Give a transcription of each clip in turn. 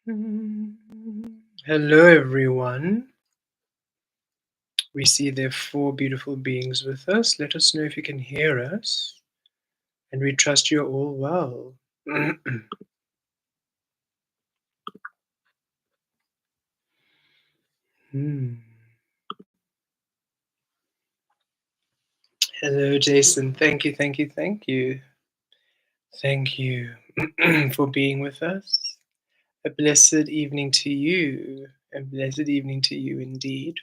Hello, everyone. We see there are four beautiful beings with us. Let us know if you can hear us, and we trust you're all well. Hmm. Hello, Jason. Thank you, thank you, thank you. Thank you for being with us. A blessed evening to you. A blessed evening to you indeed.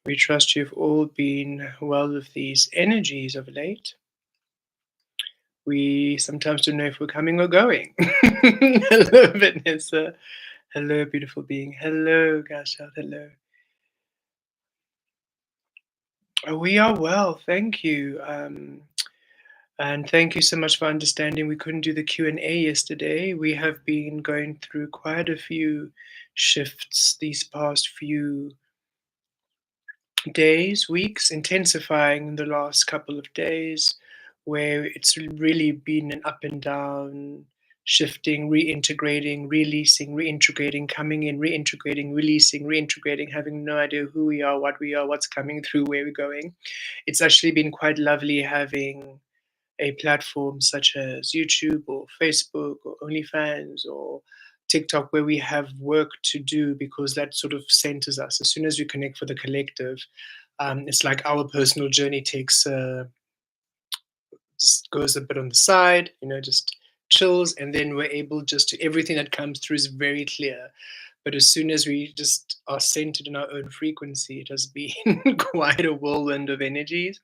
We trust you've all been well with these energies of late. We sometimes don't know if we're coming or going. Hello, Vanessa. Hello, beautiful being. Hello, Gasha. Hello. We are well, thank you. And thank you so much for understanding. We couldn't do the Q&A yesterday. We have been going through quite a few shifts these past few days, weeks, intensifying in the last couple of days, where it's really been an up and down, shifting, reintegrating, releasing, reintegrating, coming in, reintegrating, releasing, reintegrating, having no idea who we are, what's coming through, where we're going. It's actually been quite lovely having a platform such as YouTube or Facebook or OnlyFans or TikTok where we have work to do because that sort of centers us. As soon as we connect for the collective, it's like our personal journey takes just goes a bit on the side, just chills, and then we're able just to everything that comes through is very clear. But as soon as we just are centered in our own frequency, it has been quite a whirlwind of energies.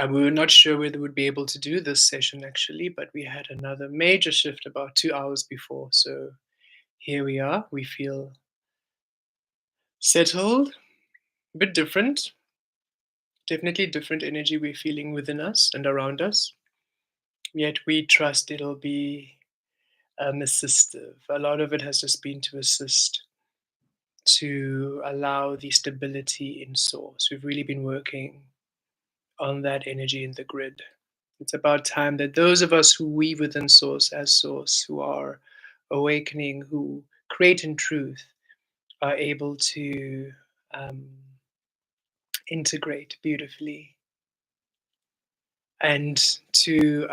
We were not sure whether we'd be able to do this session actually, but we had another major shift about 2 hours before. So here we are. We feel settled, a bit different, definitely different energy we're feeling within us and around us. Yet we trust it'll be assistive. A lot of it has just been to assist, to allow the stability in source. We've really been working on that energy in the grid. It's about time that those of us who weave within Source as Source, who are awakening, who create in truth, are able to um, integrate beautifully and to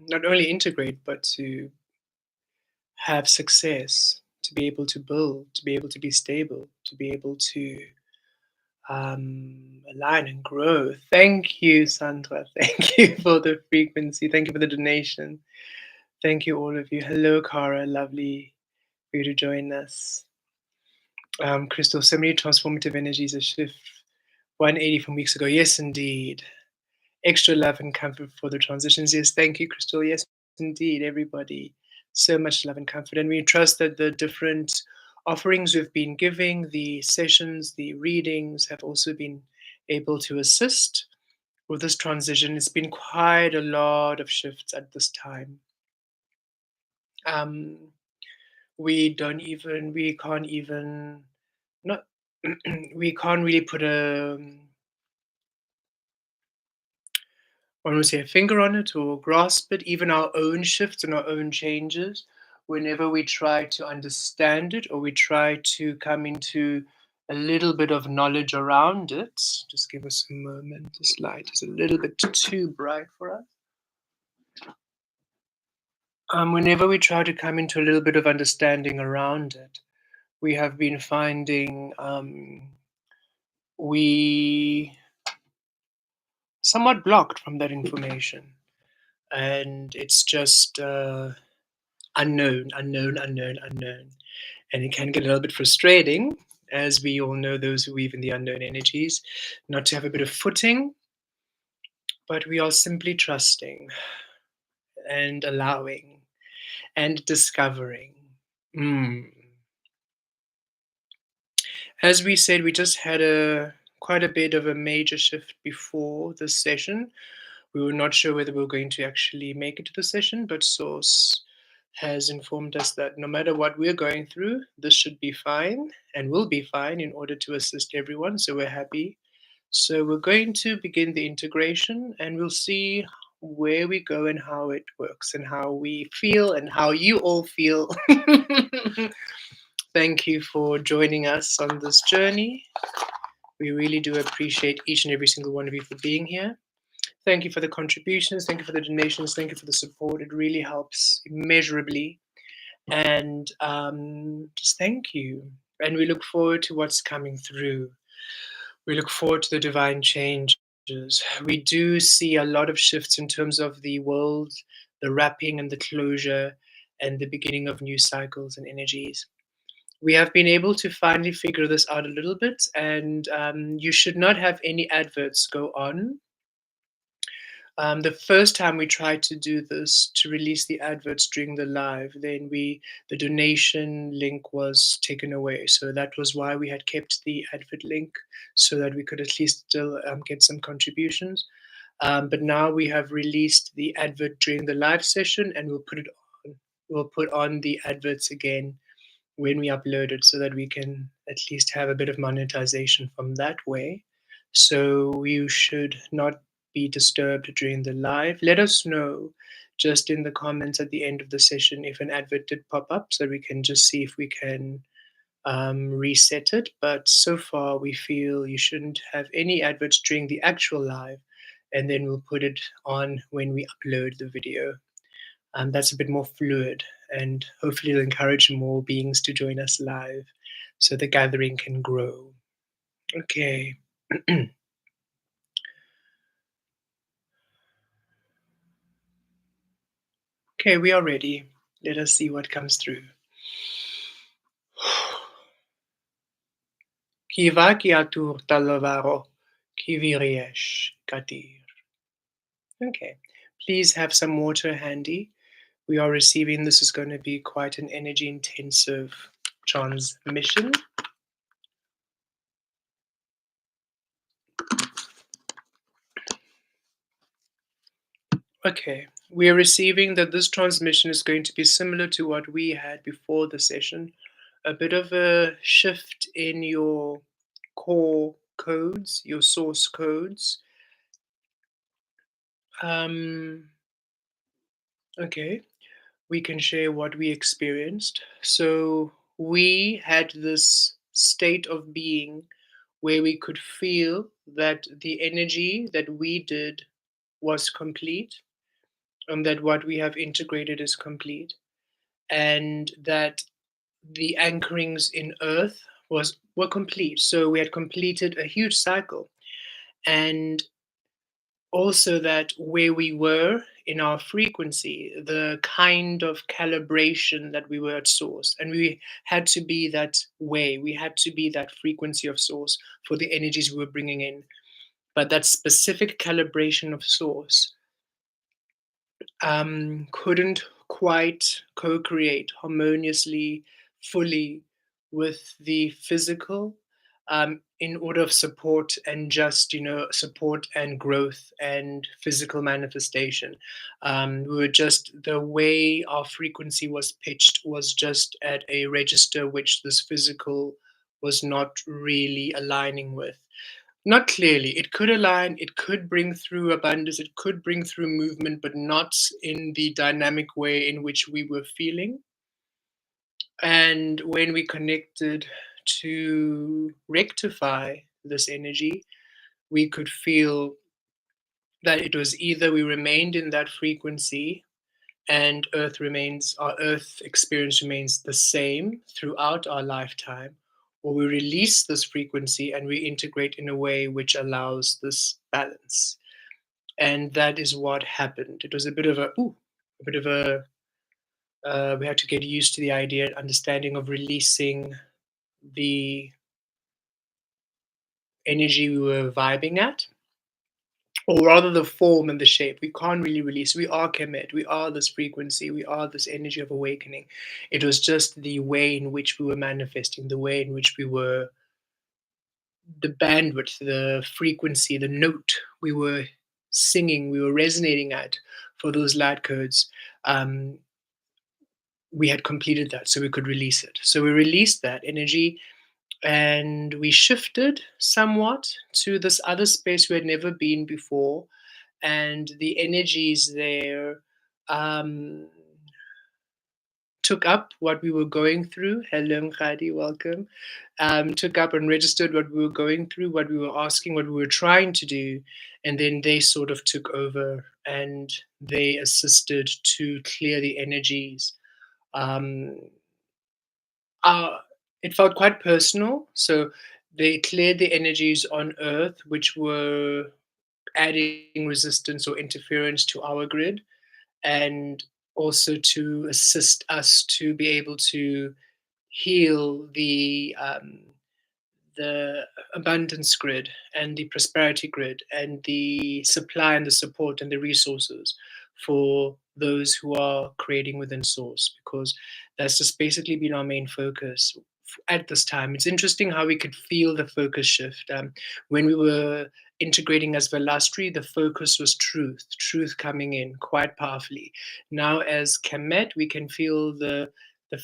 not only integrate, but to have success, to be able to build, to be able to be stable, to be able to align and grow. Thank you, Sandra. Thank you for the frequency. Thank you for the donation. Thank you, all of you. Hello, Cara. Lovely for you to join us. Crystal, so many transformative energies, a shift 180 from weeks ago. Yes, indeed. Extra love and comfort for the transitions. Yes, thank you, Crystal. Yes, indeed, everybody. So much love and comfort. And we trust that the different offerings we've been giving, the sessions, the readings have also been able to assist with this transition. It's been quite a lot of shifts at this time. Um, we can't even, not, we can't really put one would say a finger on it or grasp it, even our own shifts and our own changes, whenever we try to understand it or we try to come into a little bit of knowledge around it. Just give us a moment. This light is a little bit too bright for us. Whenever we try to come into a little bit of understanding around it, we have been finding we somewhat blocked from that information. And it's just unknown, unknown, unknown, unknown. And it can get a little bit frustrating, as we all know, those who weave in the unknown energies, not to have a bit of footing, but we are simply trusting and allowing and discovering. Mm. As we said, we just had quite a bit of a major shift before this session. We were not sure whether we were going to actually make it to the session, but Source has informed us that no matter what we're going through, this should be fine and will be fine in order to assist everyone. So we're happy. So we're going to begin the integration and we'll see where we go and how it works and how we feel and how you all feel. Thank you for joining us on this journey. We really do appreciate each and every single one of you for being here. Thank you for the contributions. Thank you for the donations. Thank you for the support. It really helps immeasurably. And just thank you. And we look forward to what's coming through. We look forward to the divine changes. We do see a lot of shifts in terms of the world, the wrapping and the closure, and the beginning of new cycles and energies. We have been able to finally figure this out a little bit, and you should not have any adverts go on. The first time we tried to do this to release the adverts during the live, then the donation link was taken away. So that was why we had kept the advert link so that we could at least still get some contributions. But now we have released the advert during the live session, and we'll put it on. We'll put on the adverts again when we upload it so that we can at least have a bit of monetization from that way. So you should not be disturbed during the live. Let us know just in the comments at the end of the session if an advert did pop up so we can just see if we can reset it. But so far, we feel you shouldn't have any adverts during the actual live, and then we'll put it on when we upload the video. That's a bit more fluid, and hopefully it'll encourage more beings to join us live so the gathering can grow. Okay. Okay, we are ready. Let us see what comes through. Kiva ki atur talavaro, kiviriesh katir. Okay, please have some water handy. We are receiving, this is going to be quite an energy intensive transmission. Okay, we are receiving that this transmission is going to be similar to what we had before the session. A bit of a shift in your core codes, your source codes. Okay, we can share what we experienced. So we had this state of being where we could feel that the energy that we did was complete, and that what we have integrated is complete, and that the anchorings in earth were complete. So we had completed a huge cycle, and also that where we were in our frequency, the kind of calibration that we were at source, and we had to be that way, we had to be that frequency of source for the energies we were bringing in. But that specific calibration of source couldn't quite co-create harmoniously, fully with the physical, in order of support and just support and growth and physical manifestation. We were just, the way our frequency was pitched was just at a register which this physical was not really aligning with. Not clearly. It could align, it could bring through abundance, it could bring through movement, but not in the dynamic way in which we were feeling. And when we connected to rectify this energy, we could feel that it was either we remained in that frequency and our earth experience remains the same throughout our lifetime, or we release this frequency and we integrate in a way which allows this balance. And that is what happened. It was a bit of we had to get used to the idea and understanding of releasing the energy we were vibing at, or rather the form and the shape. We can't really release. We are Kemet. We are this frequency. We are this energy of awakening. It was just the way in which we were manifesting, the way in which we were, the bandwidth, the frequency, the note we were singing, we were resonating at for those light codes. We had completed that, so we could release it. So we released that energy, and we shifted somewhat to this other space we had never been before. and the energies there um, took up what we were going through. Hello, Mkhadi, welcome. Took up and registered what we were going through, what we were asking, what we were trying to do, and then they sort of took over and they assisted to clear the energies. Um, uh, it felt quite personal, so they cleared the energies on Earth, which were adding resistance or interference to our grid, and also to assist us to be able to heal the abundance grid and the prosperity grid and the supply and the support and the resources for those who are creating within source, because that's just basically been our main focus at this time. It's interesting how we could feel the focus shift. When we were integrating as Velastri, the focus was truth coming in quite powerfully. Now as Kemet, we can feel the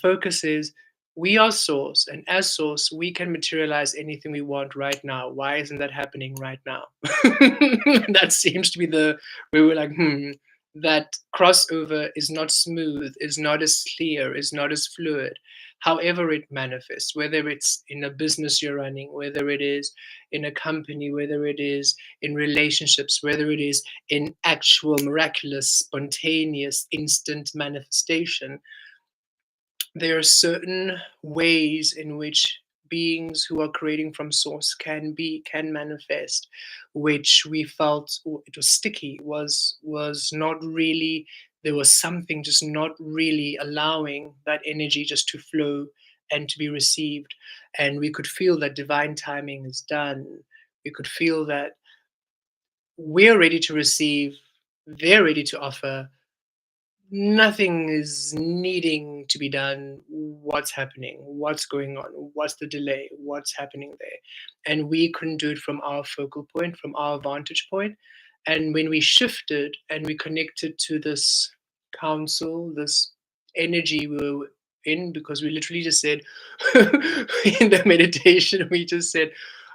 focus is we are source, and as source we can materialize anything we want right now. Why isn't that happening right now? That seems to be the where we're like, that crossover is not smooth, is not as clear, is not as fluid. However it manifests, whether it's in a business you're running, whether it is in a company, whether it is in relationships, whether it is in actual miraculous spontaneous instant manifestation, there are certain ways in which beings who are creating from source can manifest, which we felt it was sticky, was not really, there was something just not really allowing that energy just to flow and to be received. And we could feel that divine timing is done. We could feel that we're ready to receive, they're ready to offer, nothing is needing to be done. What's happening? What's going on? What's the delay? What's happening there? And we couldn't do it from our focal point, from our vantage point. And when we shifted and we connected to this council, this energy we were in, because we literally just said in the meditation, we just said,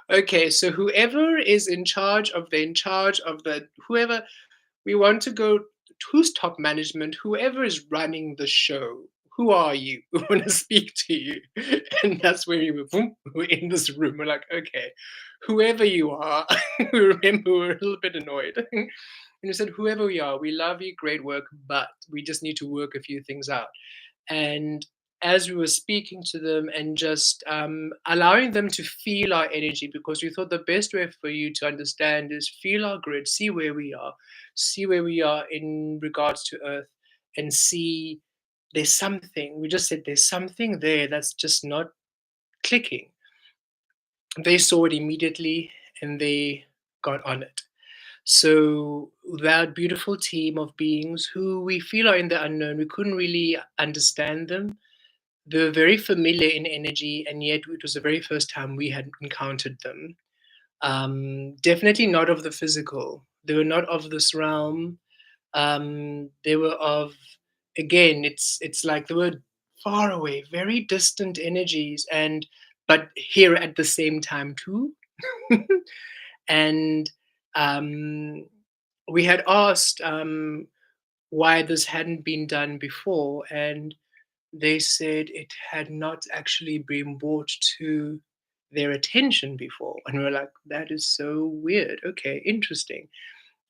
okay, so whoever is in charge of the whoever we want to go, who's top management, whoever is running the show, who are you? We want to speak to you. And that's where we were, boom, we're in this room. We're like, okay, whoever you are, we remember we were a little bit annoyed. And we said, whoever we are, we love you, great work, but we just need to work a few things out. And as we were speaking to them and just allowing them to feel our energy, because we thought the best way for you to understand is feel our grid, see where we are in regards to Earth, and see there's something. We just said there's something there that's just not clicking. They saw it immediately and they got on it. So that beautiful team of beings who we feel are in the unknown, we couldn't really understand them. They were very familiar in energy, and yet it was the very first time we had encountered them. Definitely not of the physical. They were not of this realm. They were of, again, it's like they were far away, very distant energies, and but here at the same time too. And um, we had asked why this hadn't been done before, and they said it had not actually been brought to their attention before. And we are like, that is so weird. Okay, interesting.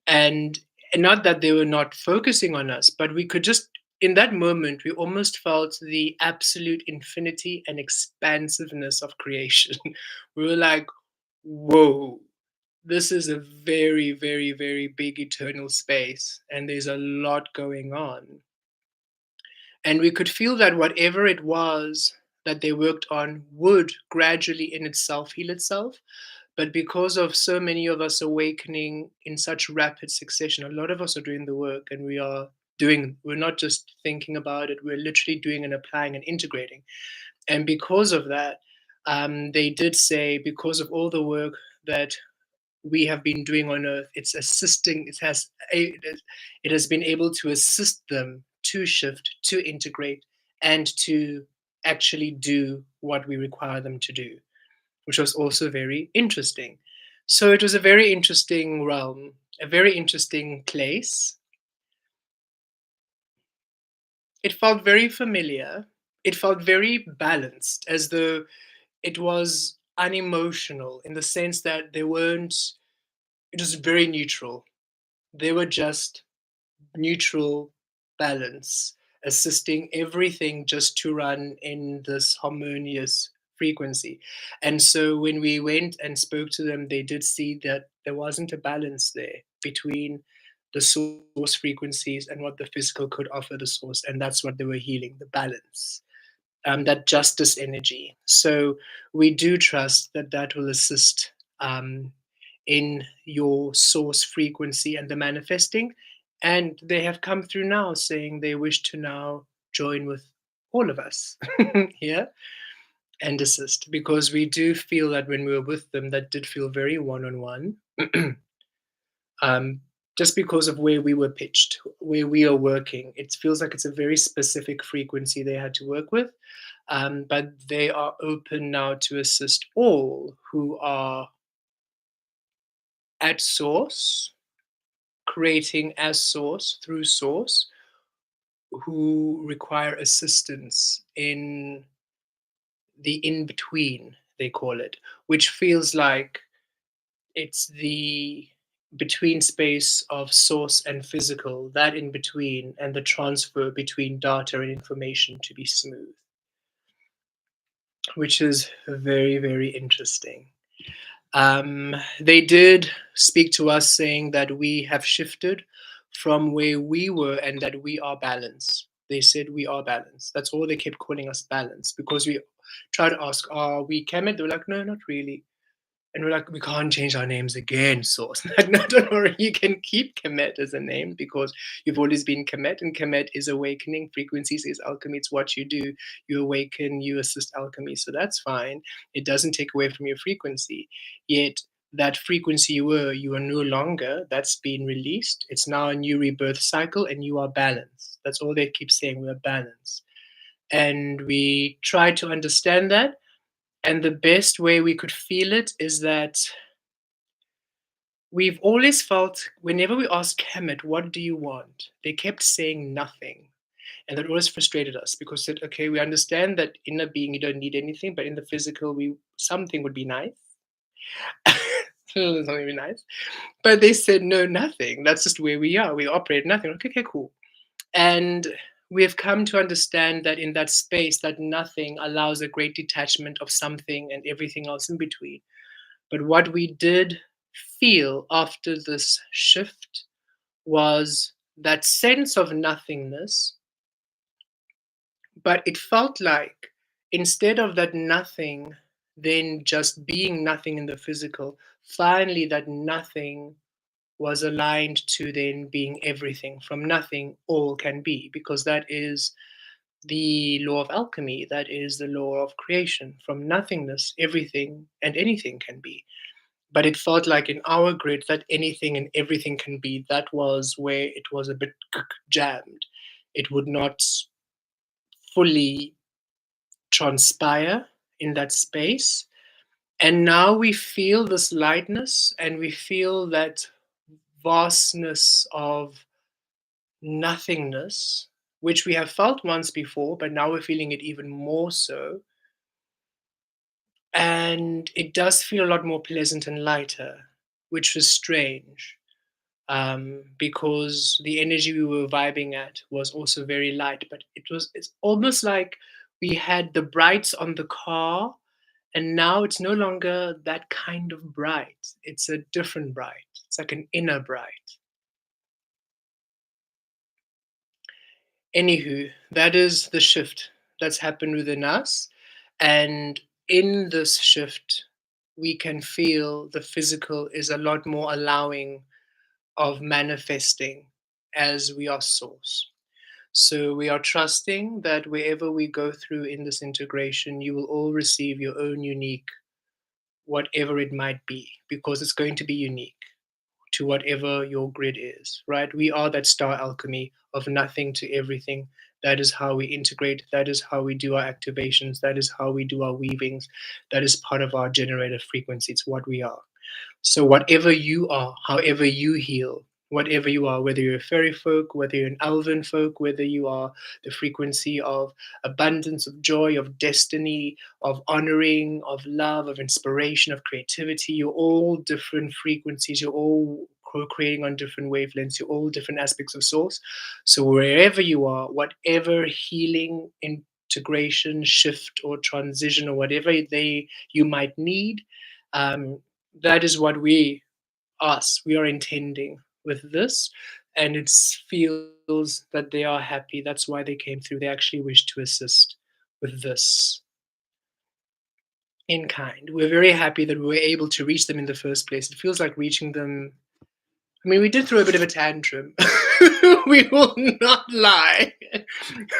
And, and not that they were not focusing on us, but we could just, in that moment, we almost felt the absolute infinity and expansiveness of creation. We were like, whoa, this is a very, very, very big eternal space, and there's a lot going on. And we could feel that whatever it was that they worked on would gradually in itself heal itself. But because of so many of us awakening in such rapid succession, a lot of us are doing the work, and we're not just thinking about it, we're literally doing and applying and integrating. And because of that, they did say, because of all the work that we have been doing on Earth, it's assisting, it has been able to assist them to shift, to integrate, and to actually do what we require them to do, which was also very interesting. So it was a very interesting realm. a very interesting place. It felt very familiar. It felt very balanced, as though it was unemotional in the sense that they weren't, it was very neutral. They were just neutral balance, assisting everything just to run in this harmonious frequency. And so when we went and spoke to them, they did see that there wasn't a balance there between the source frequencies and what the physical could offer the source. And that's what they were healing, the balance, that justice energy. So we do trust that that will assist um, in your source frequency and the manifesting. And they have come through now saying they wish to now join with all of us here and assist, because we do feel that when we were with them, that did feel very one on one. Just because of where we were pitched, where we are working. It feels like it's a very specific frequency they had to work with. But they are open now to assist all who are at source, creating as source through source, who require assistance in the in between, they call it, which feels like it's the between space of source and physical, that in between, and the transfer between data and information to be smooth, which is very, very interesting. They did speak to us saying that we have shifted from where we were and that we are balanced. They said we are balanced. That's all they kept calling us balanced, because we tried to ask, are we Kemet? They were like, no, not really. And we're like, we can't change our names again, source. Like, no, don't worry, you can keep Kemet as a name because you've always been Kemet, and Kemet is awakening. Frequencies is alchemy, it's what you do. You awaken, you assist alchemy. So that's fine. It doesn't take away from your frequency. Yet that frequency you are no longer, that's been released. It's now a new rebirth cycle, and you are balanced. That's all they keep saying, we are balanced. And we try to understand that, and the best way we could feel it is that we've always felt whenever we asked Kemet, what do you want? They kept saying nothing. And that always frustrated us because said, okay, we understand that in a being you don't need anything, but in the physical, we something would be nice. Something would be nice. But they said no, nothing. That's just where we are. We operate nothing. Okay, cool. And we have come to understand that in that space, that nothing allows a great detachment of something and everything else in between. But what we did feel after this shift was that sense of nothingness, but it felt like instead of that nothing, then just being nothing in the physical, finally that nothing was aligned to then being everything. From nothing, all can be, because that is the law of alchemy, that is the law of creation. From nothingness, everything and anything can be. But it felt like in our grid that anything and everything can be, that was where it was a bit jammed. It would not fully transpire in that space. And now we feel this lightness and we feel that vastness of nothingness, which we have felt once before, but now we're feeling it even more so. And it does feel a lot more pleasant and lighter, which was strange, because the energy we were vibing at was also very light, but it's almost like we had the brights on the car, and now it's no longer that kind of bright. It's a different bright. It's like an inner bright. Anywho, that is the shift that's happened within us. And in this shift, we can feel the physical is a lot more allowing of manifesting as we are source. So we are trusting that wherever we go through in this integration, you will all receive your own unique, whatever it might be, because it's going to be unique to whatever your grid is, right? We are that star alchemy of nothing to everything. That is how we integrate. That is how we do our activations. That is how we do our weavings. That is part of our generator frequency. It's what we are. So, whatever you are, however you heal, whatever you are, whether you're a fairy folk, whether you're an elven folk, whether you are the frequency of abundance, of joy, of destiny, of honoring, of love, of inspiration, of creativity, you're all different frequencies. You're all co-creating on different wavelengths. You're all different aspects of source. So, wherever you are, whatever healing, integration, shift, or transition, or whatever they you might need, um, that is what we are intending with this, and it feels that they are happy. That's why they came through. They actually wish to assist with this in kind. We're very happy that we were able to reach them in the first place. It feels like reaching them. I mean, we did throw a bit of a tantrum. We will not lie.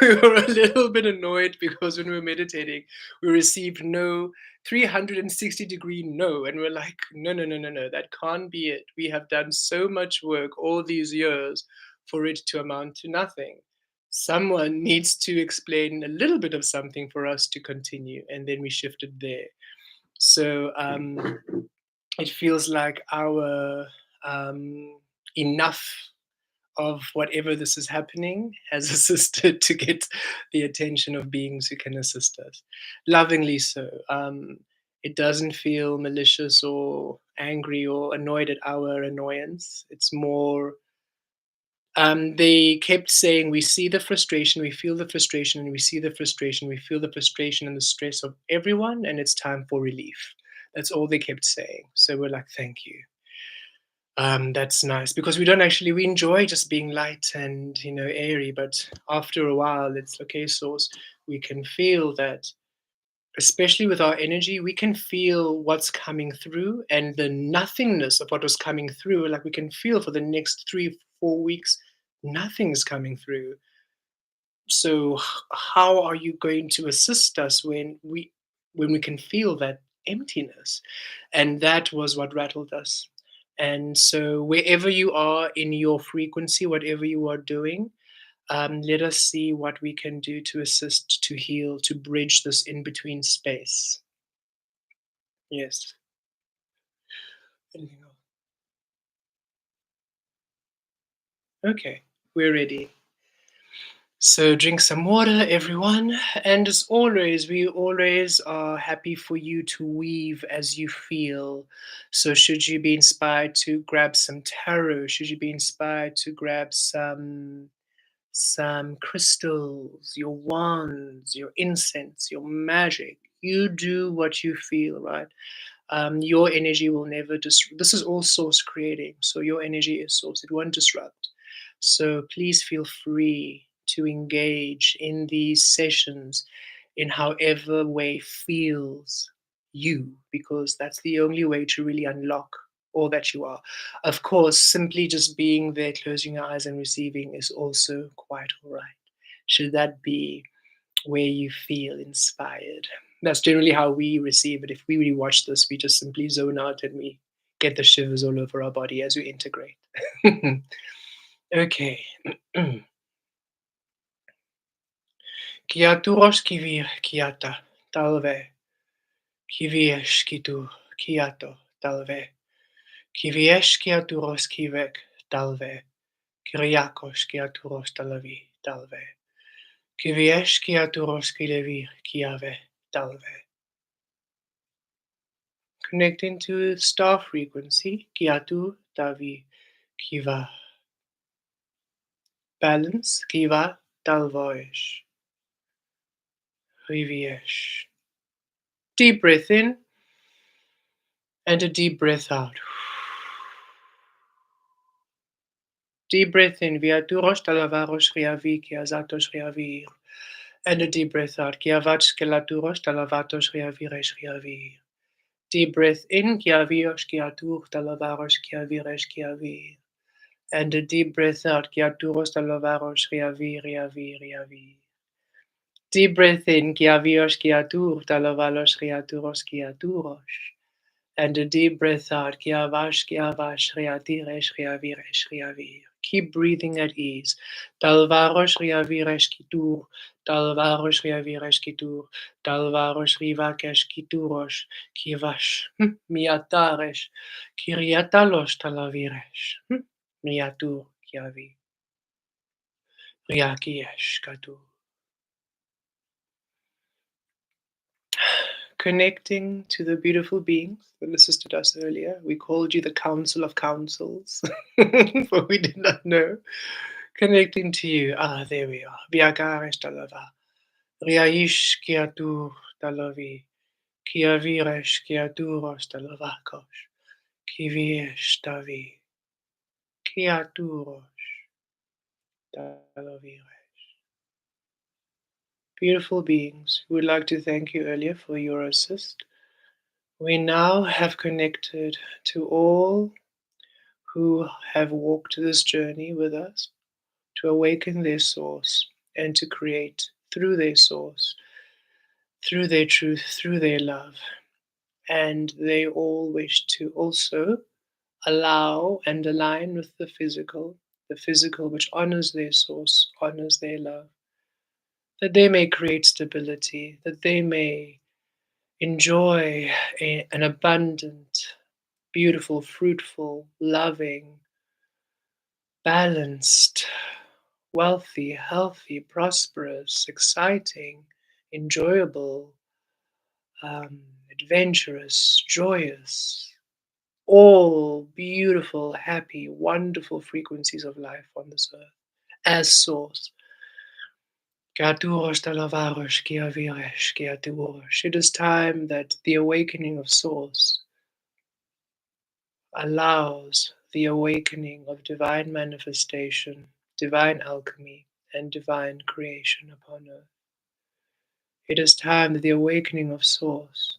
We were a little bit annoyed because when we were meditating, we received no 360-degree no. And we're like, no, no, no, no, no, that can't be it. We have done so much work all these years for it to amount to nothing. Someone needs to explain a little bit of something for us to continue. And then we shifted there. So, it feels like our enough of whatever this is happening has assisted to get the attention of beings who can assist us, lovingly so. It doesn't feel malicious or angry or annoyed at our annoyance. It's more, they kept saying, we see the frustration, we feel the frustration, and we see the frustration, we feel the frustration and the stress of everyone, and it's time for relief. That's all they kept saying. So we're like, thank you. That's nice because we enjoy just being light and airy, but after a while, it's okay. Source, we can feel that, especially with our energy, we can feel what's coming through and the nothingness of what was coming through. Like we can feel for the next 3, 4 weeks, nothing's coming through. So how are you going to assist us when we can feel that emptiness? And that was what rattled us. And so wherever you are in your frequency, whatever you are doing, let us see what we can do to assist, to heal, to bridge this in between space. Yes. Anything else? Okay, we're ready. So drink some water, everyone. And as always, we always are happy for you to weave as you feel. So should you be inspired to grab some tarot, should you be inspired to grab some crystals, your wands, your incense, your magic, you do what you feel, right? Your energy will never this is all source creating, so your energy is source, it won't disrupt. So please feel free to engage in these sessions in however way feels you, because that's the only way to really unlock all that you are. Of course, simply just being there, closing your eyes and receiving is also quite all right, should that be where you feel inspired. That's generally how we receive it. If we really watch this, we just simply zone out and we get the shivers all over our body as we integrate. Okay. Kia turos kivir kiata talve. Kiviesh kitu kiato talve. Kiviesh kia turos kivek talve. Kyriakos kia turos talavi talve. Kiviesh kia turos kilevir kiave talve. Connecting to star frequency, Kiatu Davi Kiva. Balance, Kiva Dalvoish. Riviesh. Deep breath in and a deep breath out. Deep breath in, Viaturosh Talavarosh Riavi, Kiazatosh Riavir. And a deep breath out, Kiavach Kelaturosh Talavatos Riaviresh Riavir. Deep breath in, Kiaviosh Kiatur Talavarosh Kiaviresh Kiavir. And a deep breath out. Kiaturos talavaros riavi riavi riavi. Deep breath in. Kiavios kiatur talavalos riaturos kiaturos. And a deep breath out. Kiavash kiavash riatiresh riaviresh riavir. Keep breathing at ease. Dalvarosh riaviresh kitur, dalvarosh riaviresh kitur, dalvarosh rivakesh kiturosh, kivash, miataresh, kiriatalosh talaviresh, miatur kiavi, riakiesh katu. Connecting to the beautiful beings that assisted us earlier. We called you the Council of Councils, for we did not know. Connecting to you. Ah, there we are. Viagaresh talava. Riaish kiatur talavi. Kiaviresh kiaturos talavakosh. Kiviesh tavi. Kiaturos talaviresh. Beautiful beings, we would like to thank you earlier for your assist. We now have connected to all who have walked this journey with us to awaken their source and to create through their source, through their truth, through their love. And they all wish to also allow and align with the physical which honors their source, honors their love, that they may create stability, that they may enjoy an abundant, beautiful, fruitful, loving, balanced, wealthy, healthy, prosperous, exciting, enjoyable, adventurous, joyous, all beautiful, happy, wonderful frequencies of life on this earth as source. It is time that the awakening of source allows the awakening of divine manifestation, divine alchemy, and divine creation upon earth. It is time that the awakening of source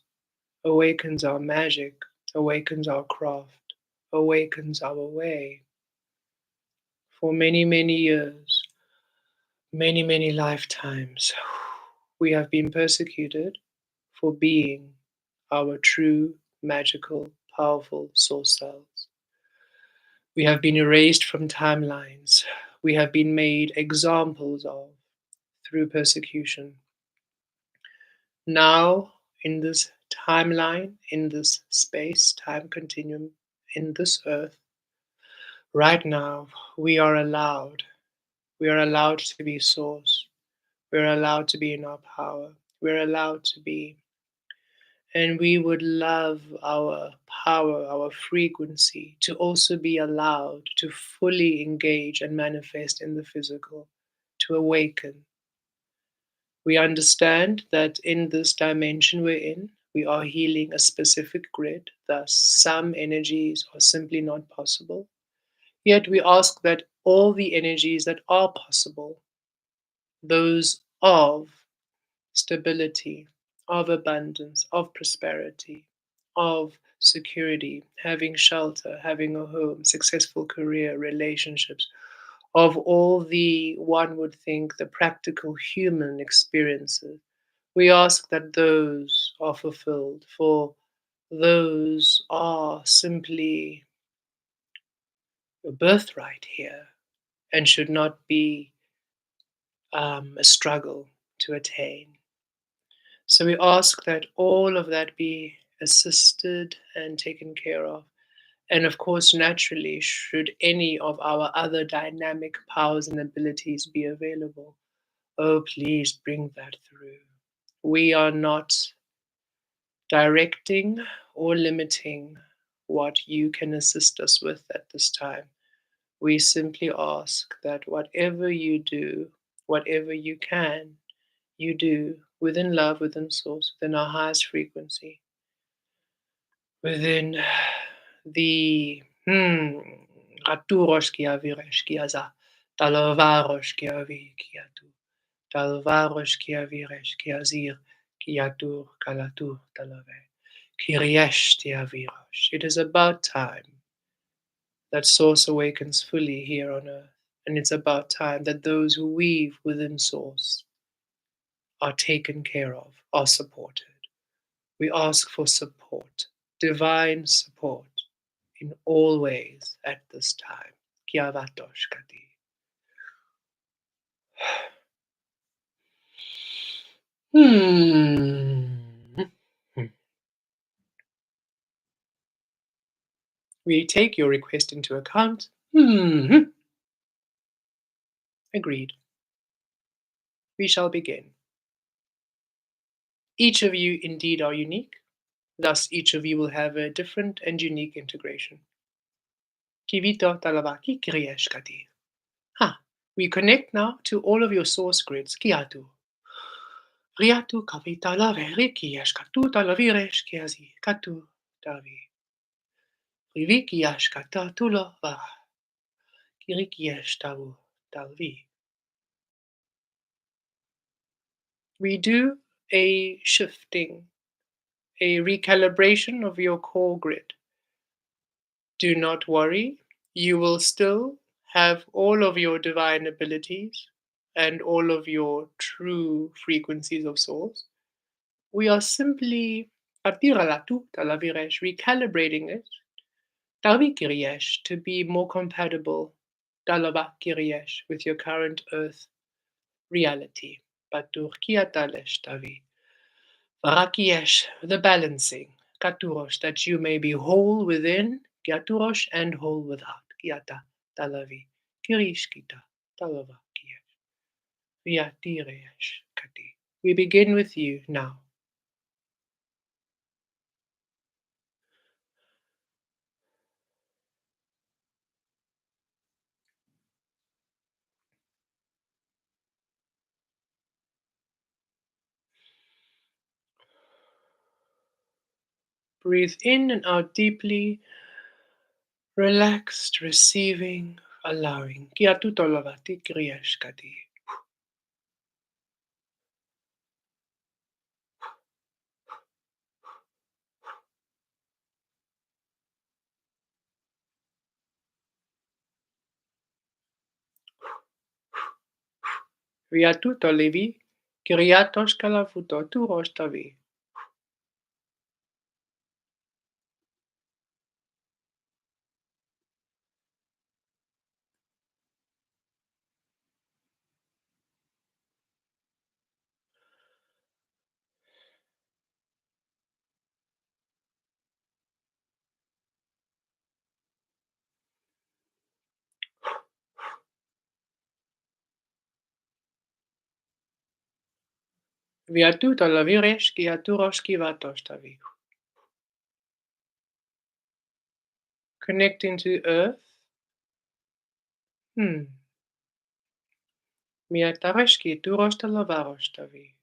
awakens our magic, awakens our craft, awakens our way. For many, many years, many, many lifetimes, we have been persecuted for being our true, magical, powerful source selves. We have been erased from timelines. We have been made examples of through persecution. Now, in this timeline, in this space time continuum, in this earth, right now, we are allowed. We are allowed to be source. We're allowed to be in our power. We're allowed to be. And we would love our power, our frequency to also be allowed to fully engage and manifest in the physical, to awaken. We understand that in this dimension we're in, we are healing a specific grid, thus, some energies are simply not possible. Yet we ask that all the energies that are possible, those of stability, of abundance, of prosperity, of security, having shelter, having a home, successful career, relationships, of all the, one would think, the practical human experiences. We ask that those are fulfilled, for those are simply a birthright here and should not be a struggle to attain. So we ask that all of that be assisted and taken care of. And of course, naturally, should any of our other dynamic powers and abilities be available, oh, please bring that through. We are not directing or limiting what you can assist us with at this time. We simply ask that whatever you do, whatever you do within love, within source, within our highest frequency, within the Raturoshkia Vireshkia za Talavaroshkia Vikiatu Talvaroshkia Vireshkia Zir Kiatur Kalatur Talave Kirieshtia Virosh. It is about time that source awakens fully here on earth. And it's about time that those who weave within source are taken care of, are supported. We ask for support, divine support in all ways at this time. kiavatoshkati. Hmm. We take your request into account. Agreed. We shall begin. Each of you indeed are unique. Thus, each of you will have a different and unique integration. Kivito talavaki krieshkati. Ha! We connect now to all of your source grids. Kiatu. Riatu kavita laveri kieshkatu talaviresh kiazi. Katu tavi. Riviki yashkata tulava. Kirikiesh tavu talvi. We do a shifting, a recalibration of your core grid. Do not worry, you will still have all of your divine abilities and all of your true frequencies of source. We are simply recalibrating it to be more compatible with your current earth reality. The balancing, katurosh, that you may be whole within, kiaturosh, and whole without. Kiata talavi, kirishkita talava kiyesh, viatiresh kati. We begin with you now. Breathe in and out deeply, relaxed, receiving, allowing. Kiatu tolavati kriyesh kati. Viatu tolevi, kiriatos kalafuto tu rostavi. Viatu talaviresh kiaturosh kivatostavi. Connecting to earth. Miataresh kiaturosh talavarostavi.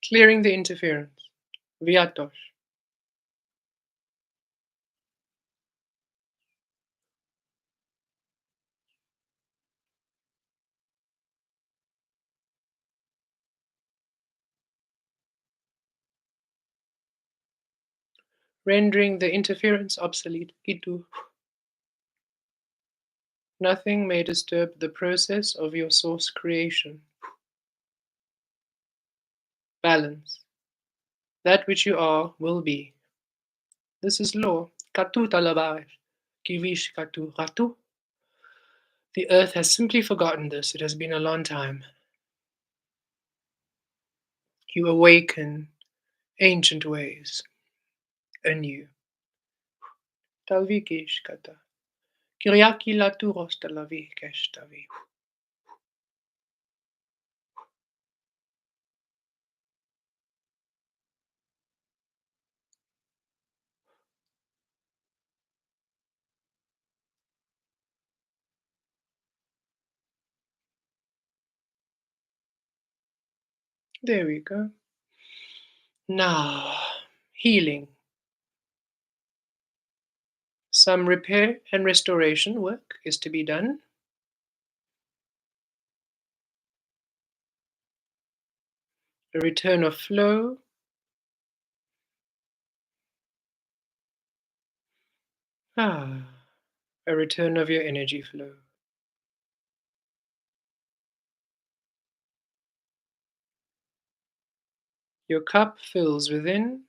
Clearing the interference. Viatosh. Rendering the interference obsolete. Kitu. Nothing may disturb the process of your source creation. Balance. That which you are will be. This is law. Katu talabaresh. Kivish katu ratu. The earth has simply forgotten this. It has been a long time. You awaken ancient ways anew. Talvikish kata. Kyriaki laturos talavi keshtavi. There we go. Now, healing. Some repair and restoration work is to be done. A return of flow. Ah, a return of your energy flow. Your cup fills within,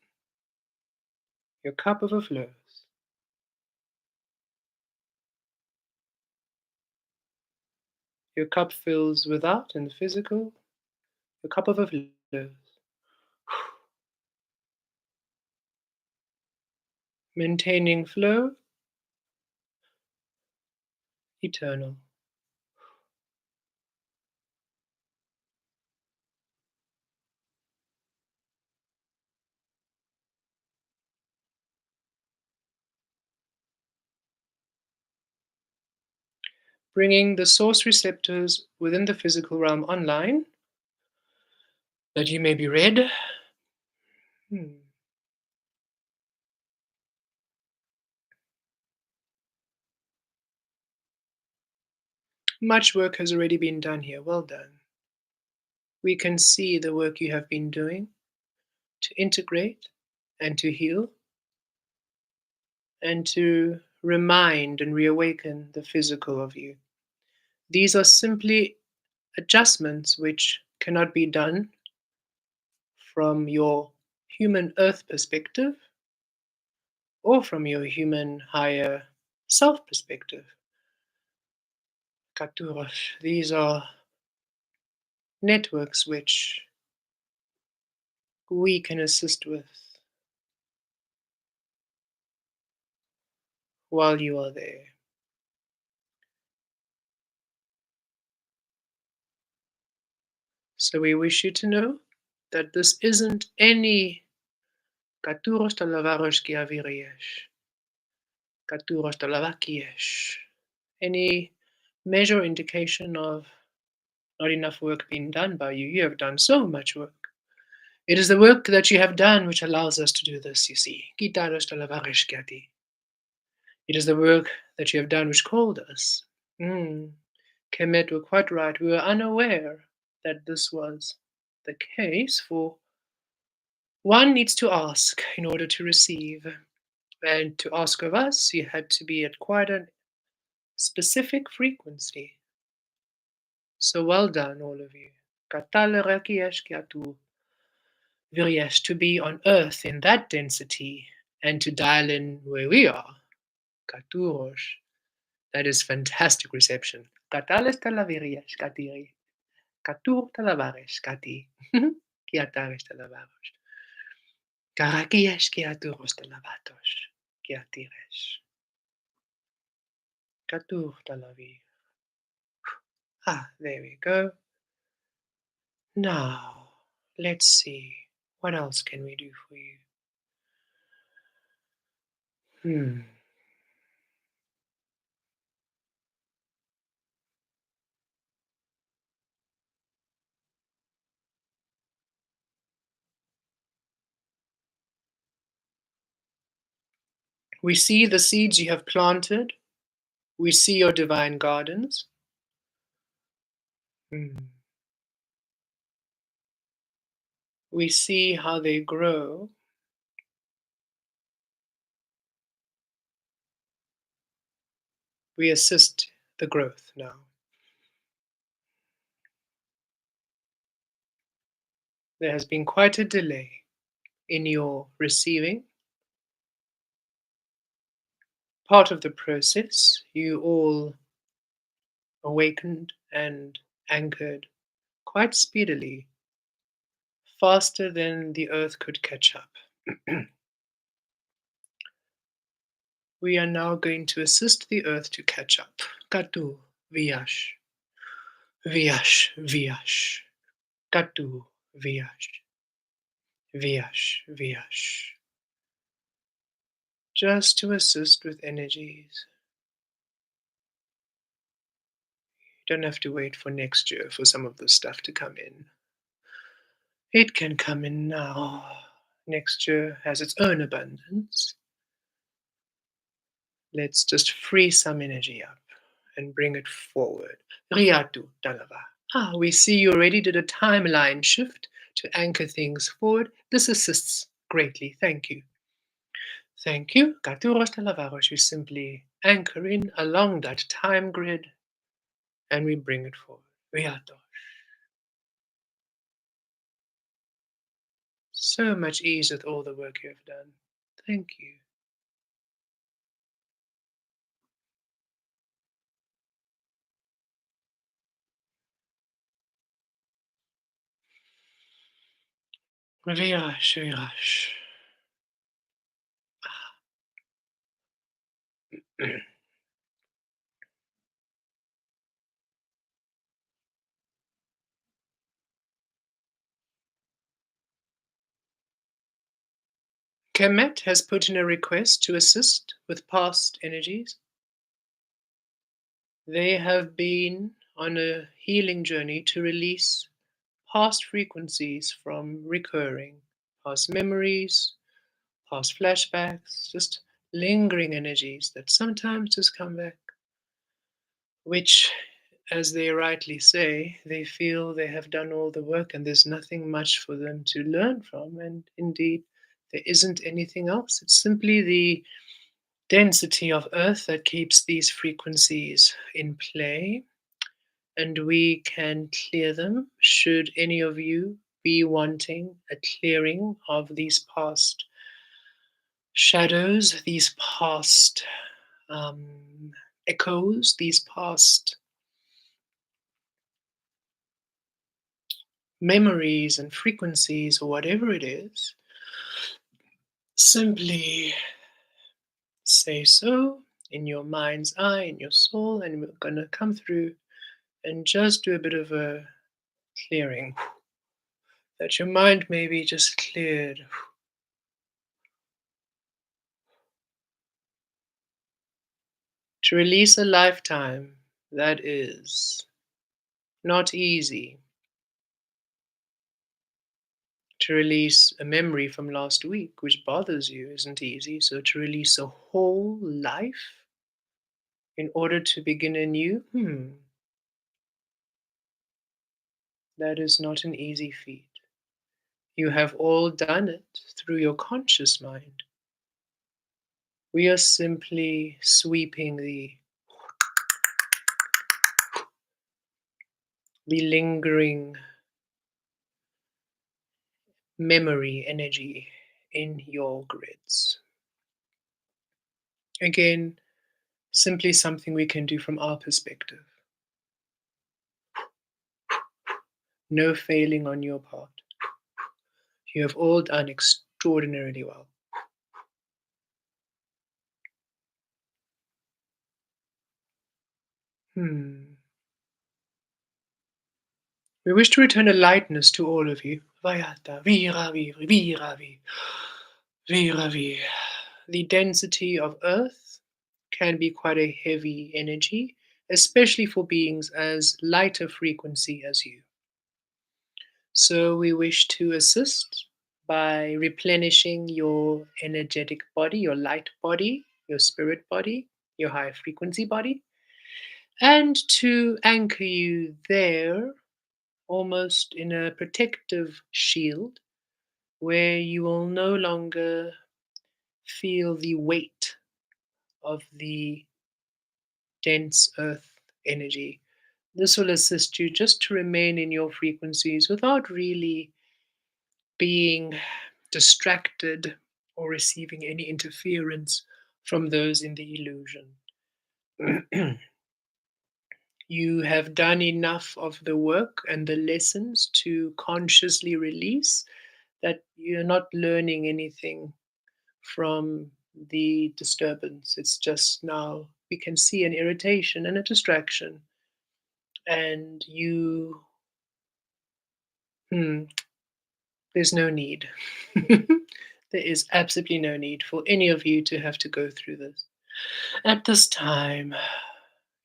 your cup overflows. Your cup fills without in the physical, your cup overflows. Maintaining flow, eternal. Bringing the source receptors within the physical realm online, that you may be read. Hmm. Much work has already been done here. Well done. We can see the work you have been doing to integrate and to heal and to remind and reawaken the physical of you. These are simply adjustments which cannot be done from your human earth perspective or from your human higher self perspective. Katurosh. These are networks which we can assist with while you are there. So we wish you to know that this isn't any Katuros talavaros kiaviriesh, Katuros talavakiesh, any measure or indication of not enough work being done by you. You have done so much work. It is the work that you have done which allows us to do this, you see. Kitaros talavaresh kiati. It is the work that you have done which called us. Mm. Kemet were quite right. We were unaware that this was the case, for one needs to ask in order to receive. And to ask of us, you had to be at quite a specific frequency. So well done, all of you. To be on earth in that density and to dial in where we are. Katurosh. That is fantastic reception. Katales talavirias katiri. Katur talavares kati. Kiatares talavaros. Karakias kiaturos talavatos. Kiatires. Katur talavi. Ah, there we go. Now, let's see. What else can we do for you? Hmm. We see the seeds you have planted. We see your divine gardens. Hmm. We see how they grow. We assist the growth now. There has been quite a delay in your receiving. Part of the process, you all awakened and anchored quite speedily, faster than the earth could catch up. We are now going to assist the earth to catch up. Katu, viash, viash, viash. Katu, viash, viash, viash. Just to assist with energies. You don't have to wait for next year for some of this stuff to come in. It can come in now. Next year has its own abundance. Let's just free some energy up and bring it forward. Riyatu Dalava. We see you already did a timeline shift to anchor things forward. This assists greatly. Thank you. Thank you. Katuros Dalavaros. You simply anchor in along that time grid and we bring it forward. Riyato. So much ease with all the work you have done. Thank you. Virash, Virash. Kemet has put in a request to assist with past energies. They have been on a healing journey to release past frequencies from recurring, past memories, past flashbacks, just lingering energies that sometimes just come back, which, as they rightly say, they feel they have done all the work and there's nothing much for them to learn from. And indeed, there isn't anything else. It's simply the density of Earth that keeps these frequencies in play, and we can clear them should any of you be wanting a clearing of these past shadows, these past echoes, these past memories and frequencies, or whatever it is. Simply say so in your mind's eye, in your soul, and we're going to come through and just do a bit of a clearing, that your mind may be just cleared, to release a lifetime that is not easy, to release a memory from last week which bothers you isn't easy. So to release a whole life in order to begin anew, that is not an easy feat. You have all done it through your conscious mind. We are simply sweeping the lingering memory energy in your grids. Again, simply something we can do from our perspective. No failing on your part. You have all done extraordinarily well. We wish to return a lightness to all of you. Vayata, viravi, viravi, viravi. The density of Earth can be quite a heavy energy, especially for beings as lighter frequency as you. So we wish to assist by replenishing your energetic body, your light body, your spirit body, your high frequency body, and to anchor you there almost in a protective shield where you will no longer feel the weight of the dense earth energy. This will assist you just to remain in your frequencies without really being distracted or receiving any interference from those in the illusion. You have done enough of the work and the lessons to consciously release that you're not learning anything from the disturbance. It's just now we can see an irritation and a distraction. And hmm, there's no need. There is absolutely no need for any of you to have to go through this. At this time,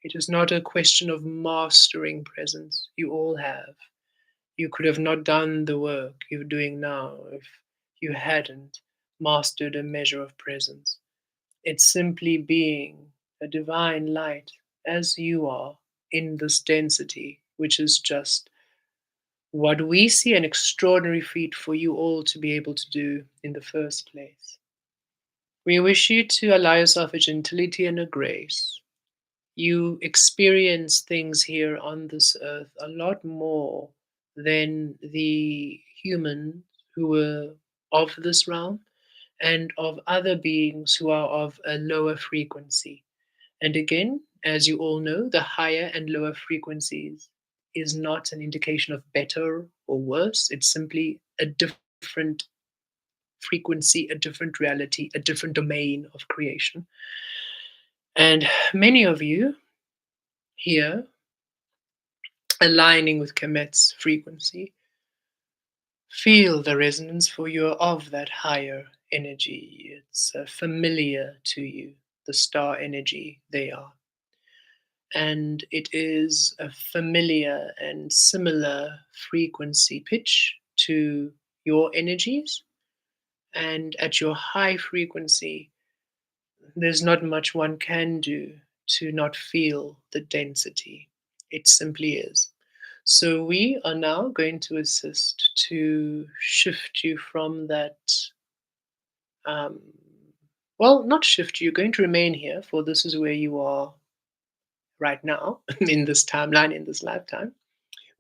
it is not a question of mastering presence. You all have. You could have not done the work you're doing now if you hadn't mastered a measure of presence. It's simply being a divine light as you are in this density, which is just what we see an extraordinary feat for you all to be able to do in the first place. We wish you to allow yourself a gentility and a grace. You experience things here on this earth a lot more than the humans who were of this realm and of other beings who are of a lower frequency. And again, as you all know, the higher and lower frequencies is not an indication of better or worse. It's simply a different frequency, a different reality, a different domain of creation. And many of you here, aligning with Kemet's frequency, feel the resonance, for you're of that higher energy. It's familiar to you, the star energy they are. And it is a familiar and similar frequency pitch to your energies. And at your high frequency, there's not much one can do to not feel the density. It simply is. So, we are now going to assist to shift you from that. Um, well, not shift you, you're going to remain here, for this is where you are right now in this timeline, in this lifetime.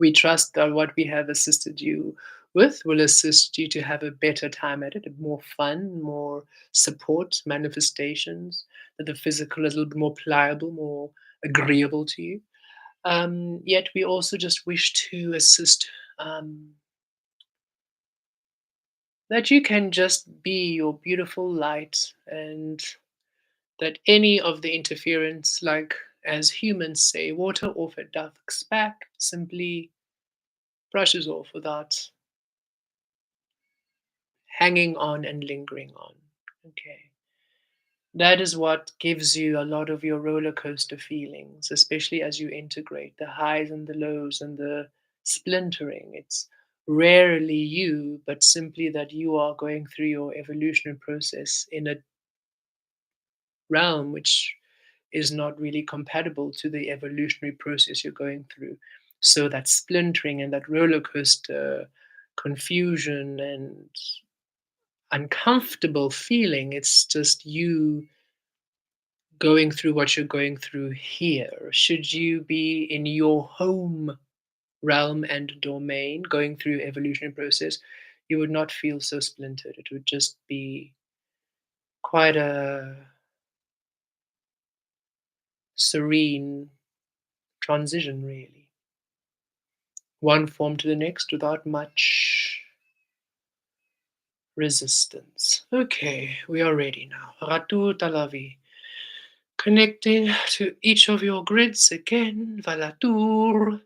We trust that what we have assisted you with will assist you to have a better time at it, more fun, more support, manifestations, that the physical is a little bit more pliable, more agreeable to you. Yet we also just wish to assist um, that you can just be your beautiful light, and that any of the interference, like as humans say, water off a duck's back, simply brushes off without hanging on and lingering on. Okay. That is what gives you a lot of your roller coaster feelings, especially as you integrate the highs and the lows and the splintering. It's rarely you, but simply that you are going through your evolutionary process in a realm which is not really compatible to the evolutionary process you're going through. So that splintering and that roller coaster confusion and uncomfortable feeling, it's just you going through what you're going through here. Should you be in your home realm and domain going through evolutionary process, you would not feel so splintered. It would just be quite a serene transition, really. One form to the next without much resistance. Okay, we are ready now. Ratu Talavi. Connecting to each of your grids again. Valatur.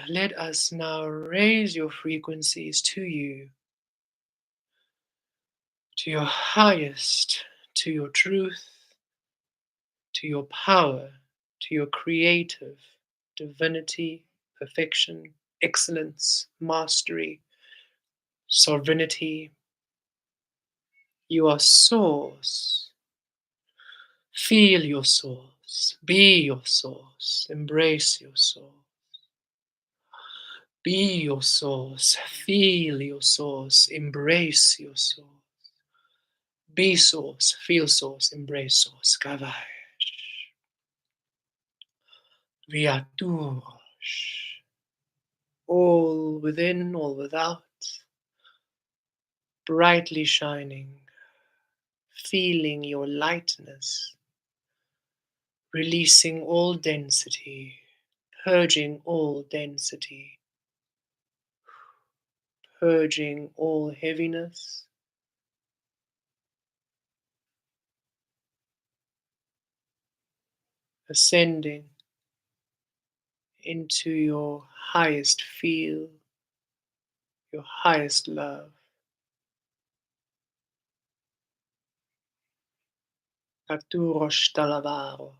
Let us now raise your frequencies to you, to your highest, to your truth, to your power, to your creative divinity, perfection, excellence, mastery, sovereignty. You are source. Feel your source. Be your source. Embrace your source. Be your source. Feel your source. Embrace your source. Be source. Feel source. Embrace source. Kavai. Viatush. All within, all without. Brightly shining. Feeling your lightness. Releasing all density. Purging all density. Purging all heaviness, ascending into your highest feel, your highest love. Katurosh talavaro,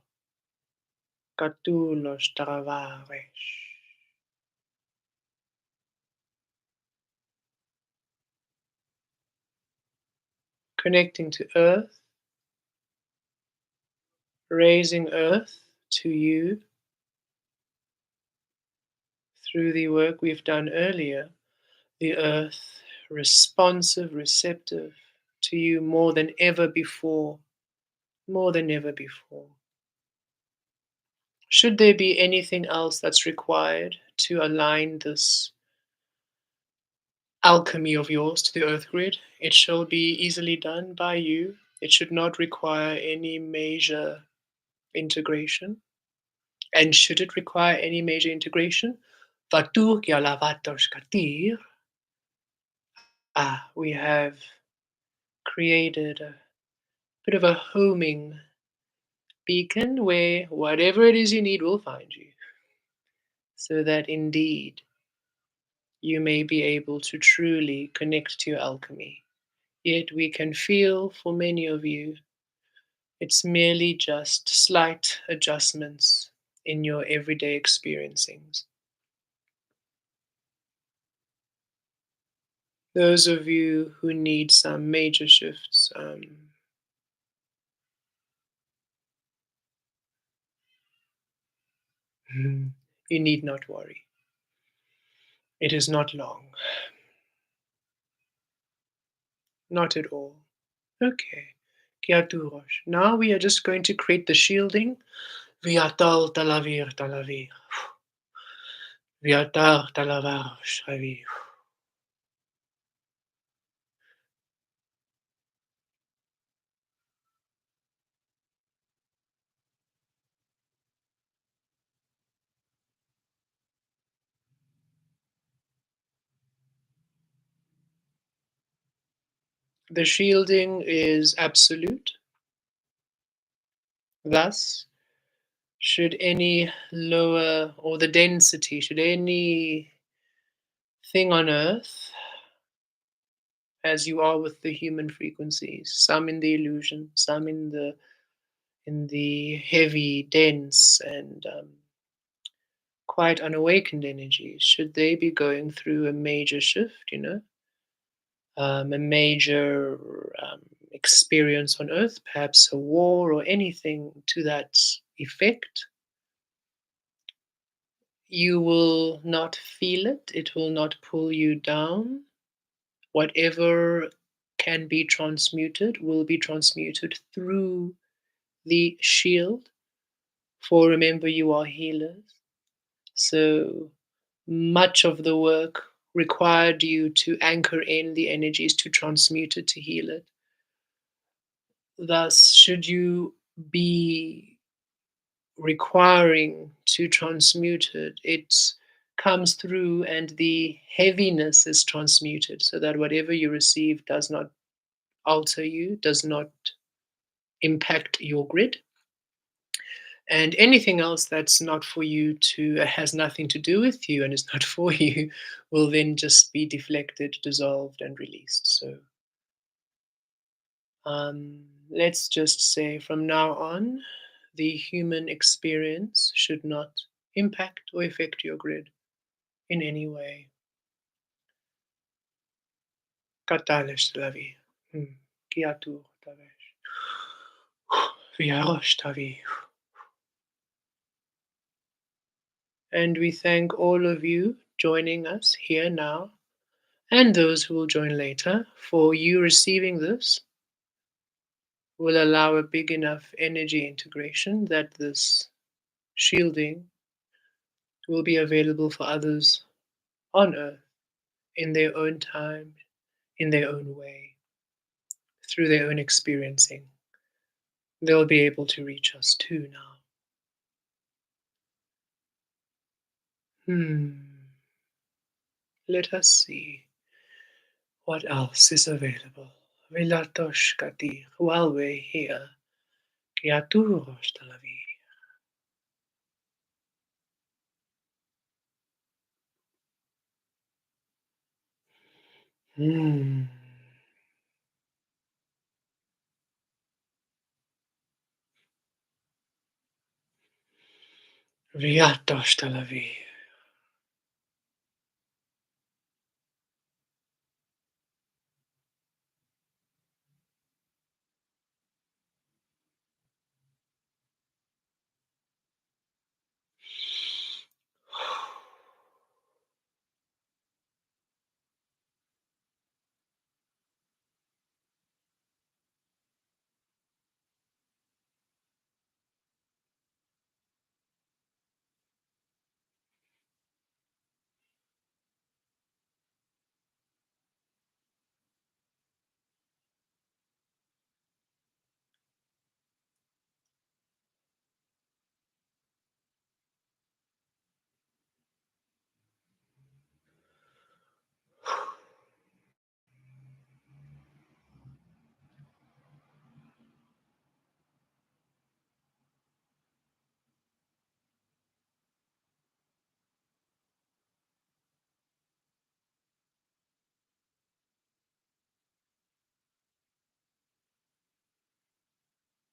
katulosh taravaresh. connecting to Earth, raising Earth to you through the work we've done earlier, the Earth responsive, receptive to you more than ever before, more than ever before. Should there be anything else that's required to align this alchemy of yours to the Earth grid, it shall be easily done by you. It should not require any major integration. And should it require any major integration, Vatur Gyalavatos Katir, we have created a bit of a homing beacon where whatever it is you need will find you, so that indeed you may be able to truly connect to your alchemy. Yet we can feel for many of you, it's merely just slight adjustments in your everyday experiencings. Those of you who need some major shifts, you need not worry. It is not long. Not at all. Okay. Kiaturosh. Now we are just going to create the shielding. Viatal talavir talavir. Viatar talavar shravir. The shielding is absolute. Thus, should any lower, or the density, should any thing on earth, as you are with the human frequencies, some in the illusion, some in the heavy, dense, and quite unawakened energies, should they be going through a major shift, a major experience on earth, perhaps a war or anything to that effect, you will not feel it, it will not pull you down. Whatever can be transmuted will be transmuted through the shield. For remember, you are healers. So much of the work required you to anchor in the energies to transmute it, to heal it. Thus, should you be requiring to transmute it, it comes through and the heaviness is transmuted so that whatever you receive does not alter you, does not impact your grid. And anything else that's not for you to, has nothing to do with you and is not for you, will then just be deflected, dissolved, and released. So let's just say from now on, the human experience should not impact or affect your grid in any way. Katalesh Tlavi. Kiatu Tavesh. Viarosh Tavi. And we thank all of you joining us here now and those who will join later. For you receiving this will allow a big enough energy integration that this shielding will be available for others on earth in their own time, in their own way, through their own experiencing. They'll be able to reach us too now. Let us see what else is available. Vilatosh Katir, while we're here. Kiaturosh Talavi. Viatosh Talavi.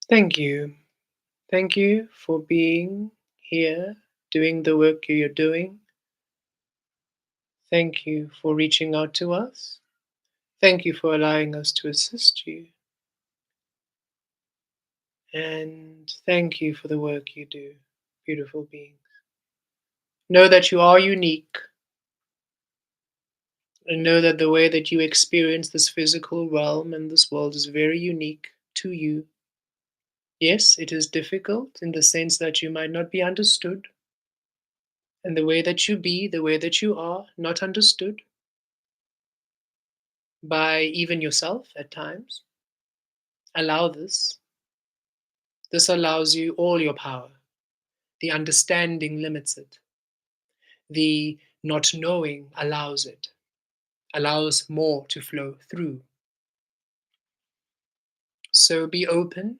Thank you. Thank you for being here, doing the work you're doing. Thank you for reaching out to us. Thank you for allowing us to assist you. And thank you for the work you do, beautiful beings. Know that you are unique, and know that the way that you experience this physical realm and this world is very unique to you. Yes, it is difficult in the sense that you might not be understood, and the way that you be, the way that you are, not understood by even yourself at times. Allow this. This allows you all your power. The understanding limits it. The not knowing allows it, allows more to flow through. So be open,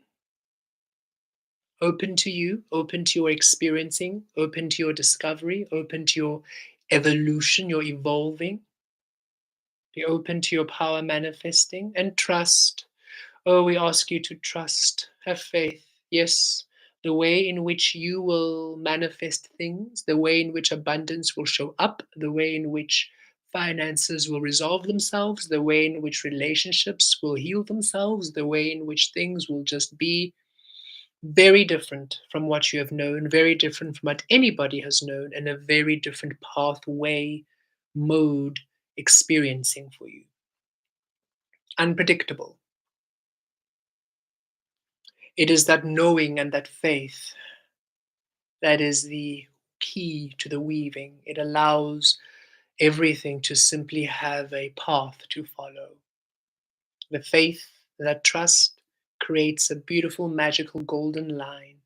open to you, open to your experiencing, open to your discovery, open to your evolution, your evolving. Be open to your power manifesting and trust. Oh, we ask you to trust, have faith. Yes, the way in which you will manifest things, the way in which abundance will show up, the way in which finances will resolve themselves, the way in which relationships will heal themselves, the way in which things will just be very different from what you have known, very different from what anybody has known, and a very different pathway, mode, experiencing for you. Unpredictable. It is that knowing and that faith that is the key to the weaving. It allows everything to simply have a path to follow. The faith, that trust, creates a beautiful, magical golden line,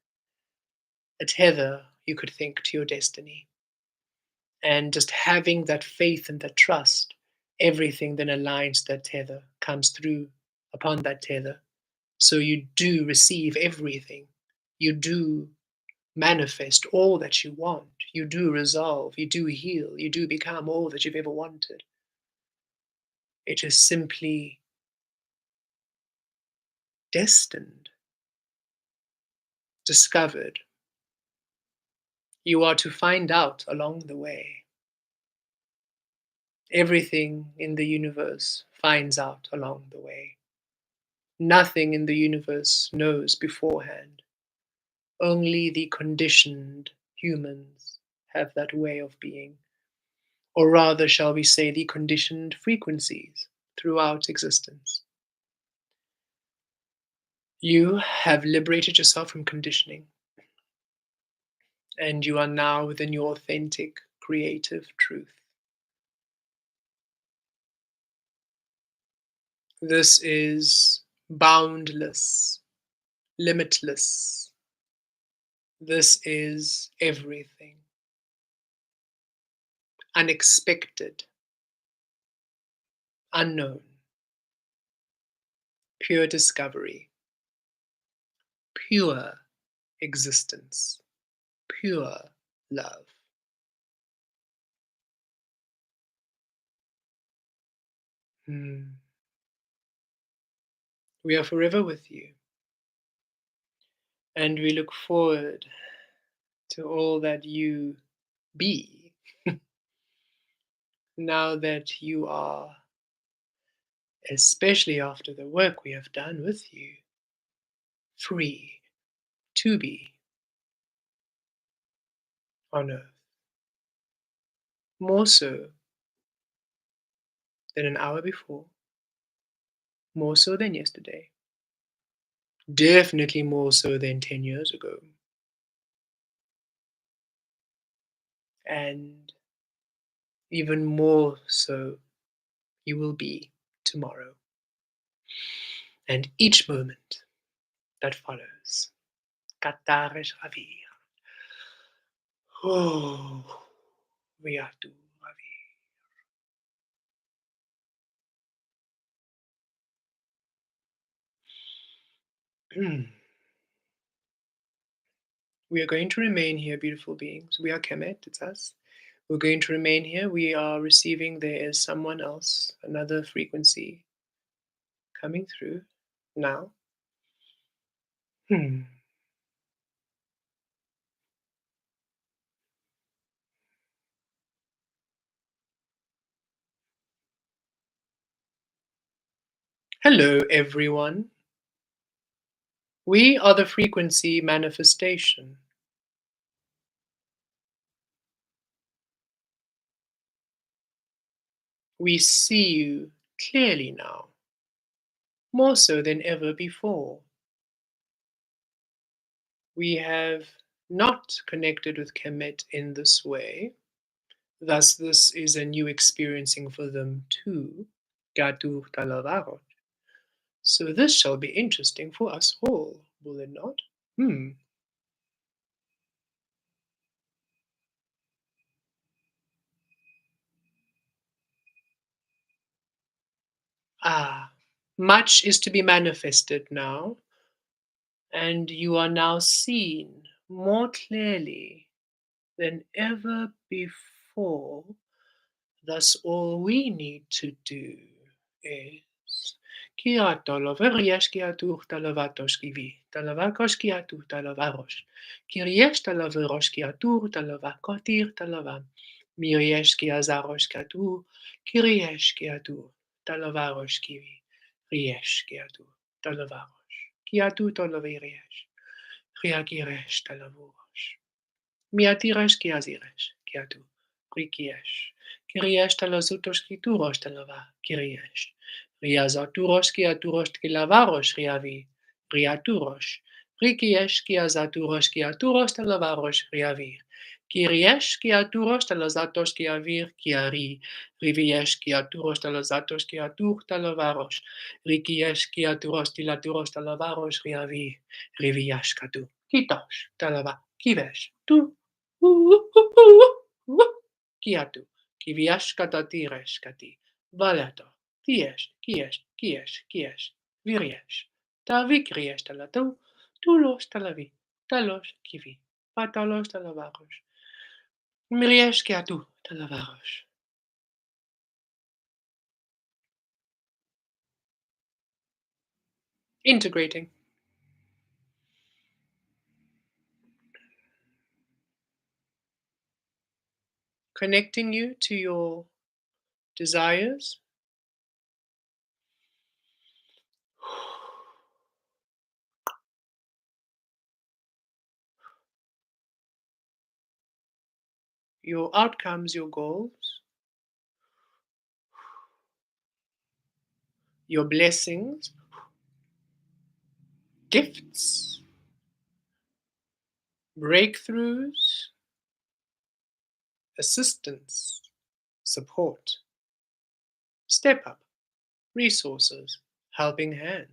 a tether, you could think, to your destiny. And just having that faith and that trust, everything then aligns that tether, comes through upon that tether. So you do receive everything. You do manifest all that you want. You do resolve, you do heal, you do become all that you've ever wanted. It is simply destined, discovered. You are to find out along the way. Everything in the universe finds out along the way. Nothing in the universe knows beforehand. Only the conditioned humans have that way of being. Or rather, shall we say, the conditioned frequencies throughout existence. You have liberated yourself from conditioning, and you are now within your authentic, creative truth. This is boundless, limitless. This is everything. Unexpected, unknown, pure discovery, pure existence, pure love. Hmm. We are forever with you, and we look forward to all that you be now that you are, especially after the work we have done with you, free to be on earth. More so than an hour before, more so than yesterday, definitely more so than 10 years ago, and even more so you will be tomorrow, and each moment that follows. Katarish Ravir. Oh, Viatu Ravir. We are going to remain here, beautiful beings. We are Kemet, it's us. We're going to remain here. We are receiving, there is someone else, another frequency coming through now. Hmm. Hello, everyone. We are the frequency manifestation. We see you clearly now, more so than ever before. We have not connected with Kemet in this way. Thus, this is a new experiencing for them too. Gatur Talavaro. So, this shall be interesting for us all, will it not? Hmm. Ah, much is to be manifested now, and you are now seen more clearly than ever before. Thus, all we need to do is Kia toloverias kia tu talavatos kivi, talavakos kia tu talavaros, Kiries talaveros kia tu talavakotir talavam, Miries kia zaros kia tu, Kiries kia tu talavaros kivi, Ries kia tu talavaros, kia tu toloverias, Ria kires talavoros. Miatiras kiaziras, kiatu, rikies, kiries talazutos kituros talava, kiries, riazaturos kiaturos kilavaros riavi, riaturos, rikies kiazaturos kiaturos talavaros riavi, kiries kiaturos talazatos kiavir kiari, rivies kiaturos talazatos kiatur talavaros, rikies kiaturos tilaturos talavaros riavi, rivias katu, kitos talava, kives, tu Kiatu, kiviashkatatireşkati, valato, kies, viriesh, tavikries talatu, tulos talavi, talos kivi, patalos talavaros, miriesh kiatu talavaros. Integrating, connecting you to your desires, your outcomes, your goals, your blessings, gifts, breakthroughs, assistance, support, step up, resources, helping hand,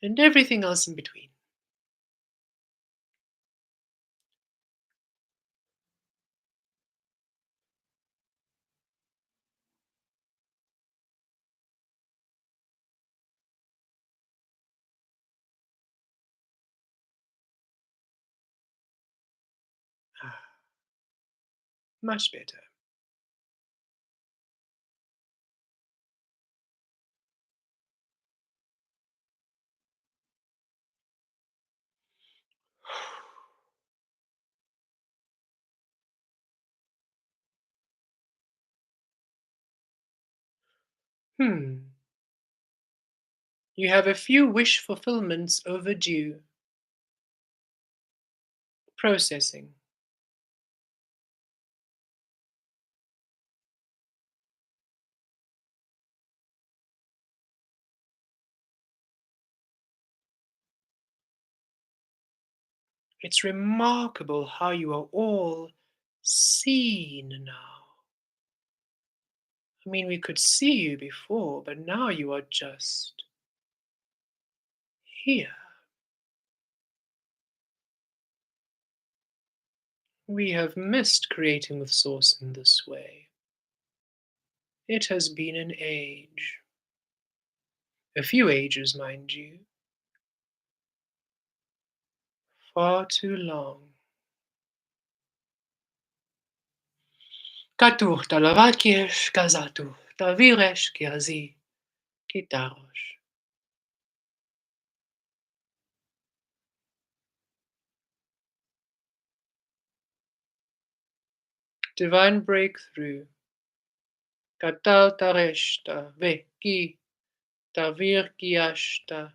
and everything else in between. Ah, much better. Hmm. You have a few wish fulfillments overdue. Processing. It's remarkable how you are all seen now. I mean, we could see you before, but now you are just here. We have missed creating with Source in this way. It has been an age. A few ages, mind you. Far too long. Katur talavakies kazatu, tavires kiazi, kitaros. Divine breakthrough. Katal tareshta, veki, tavir kiashta.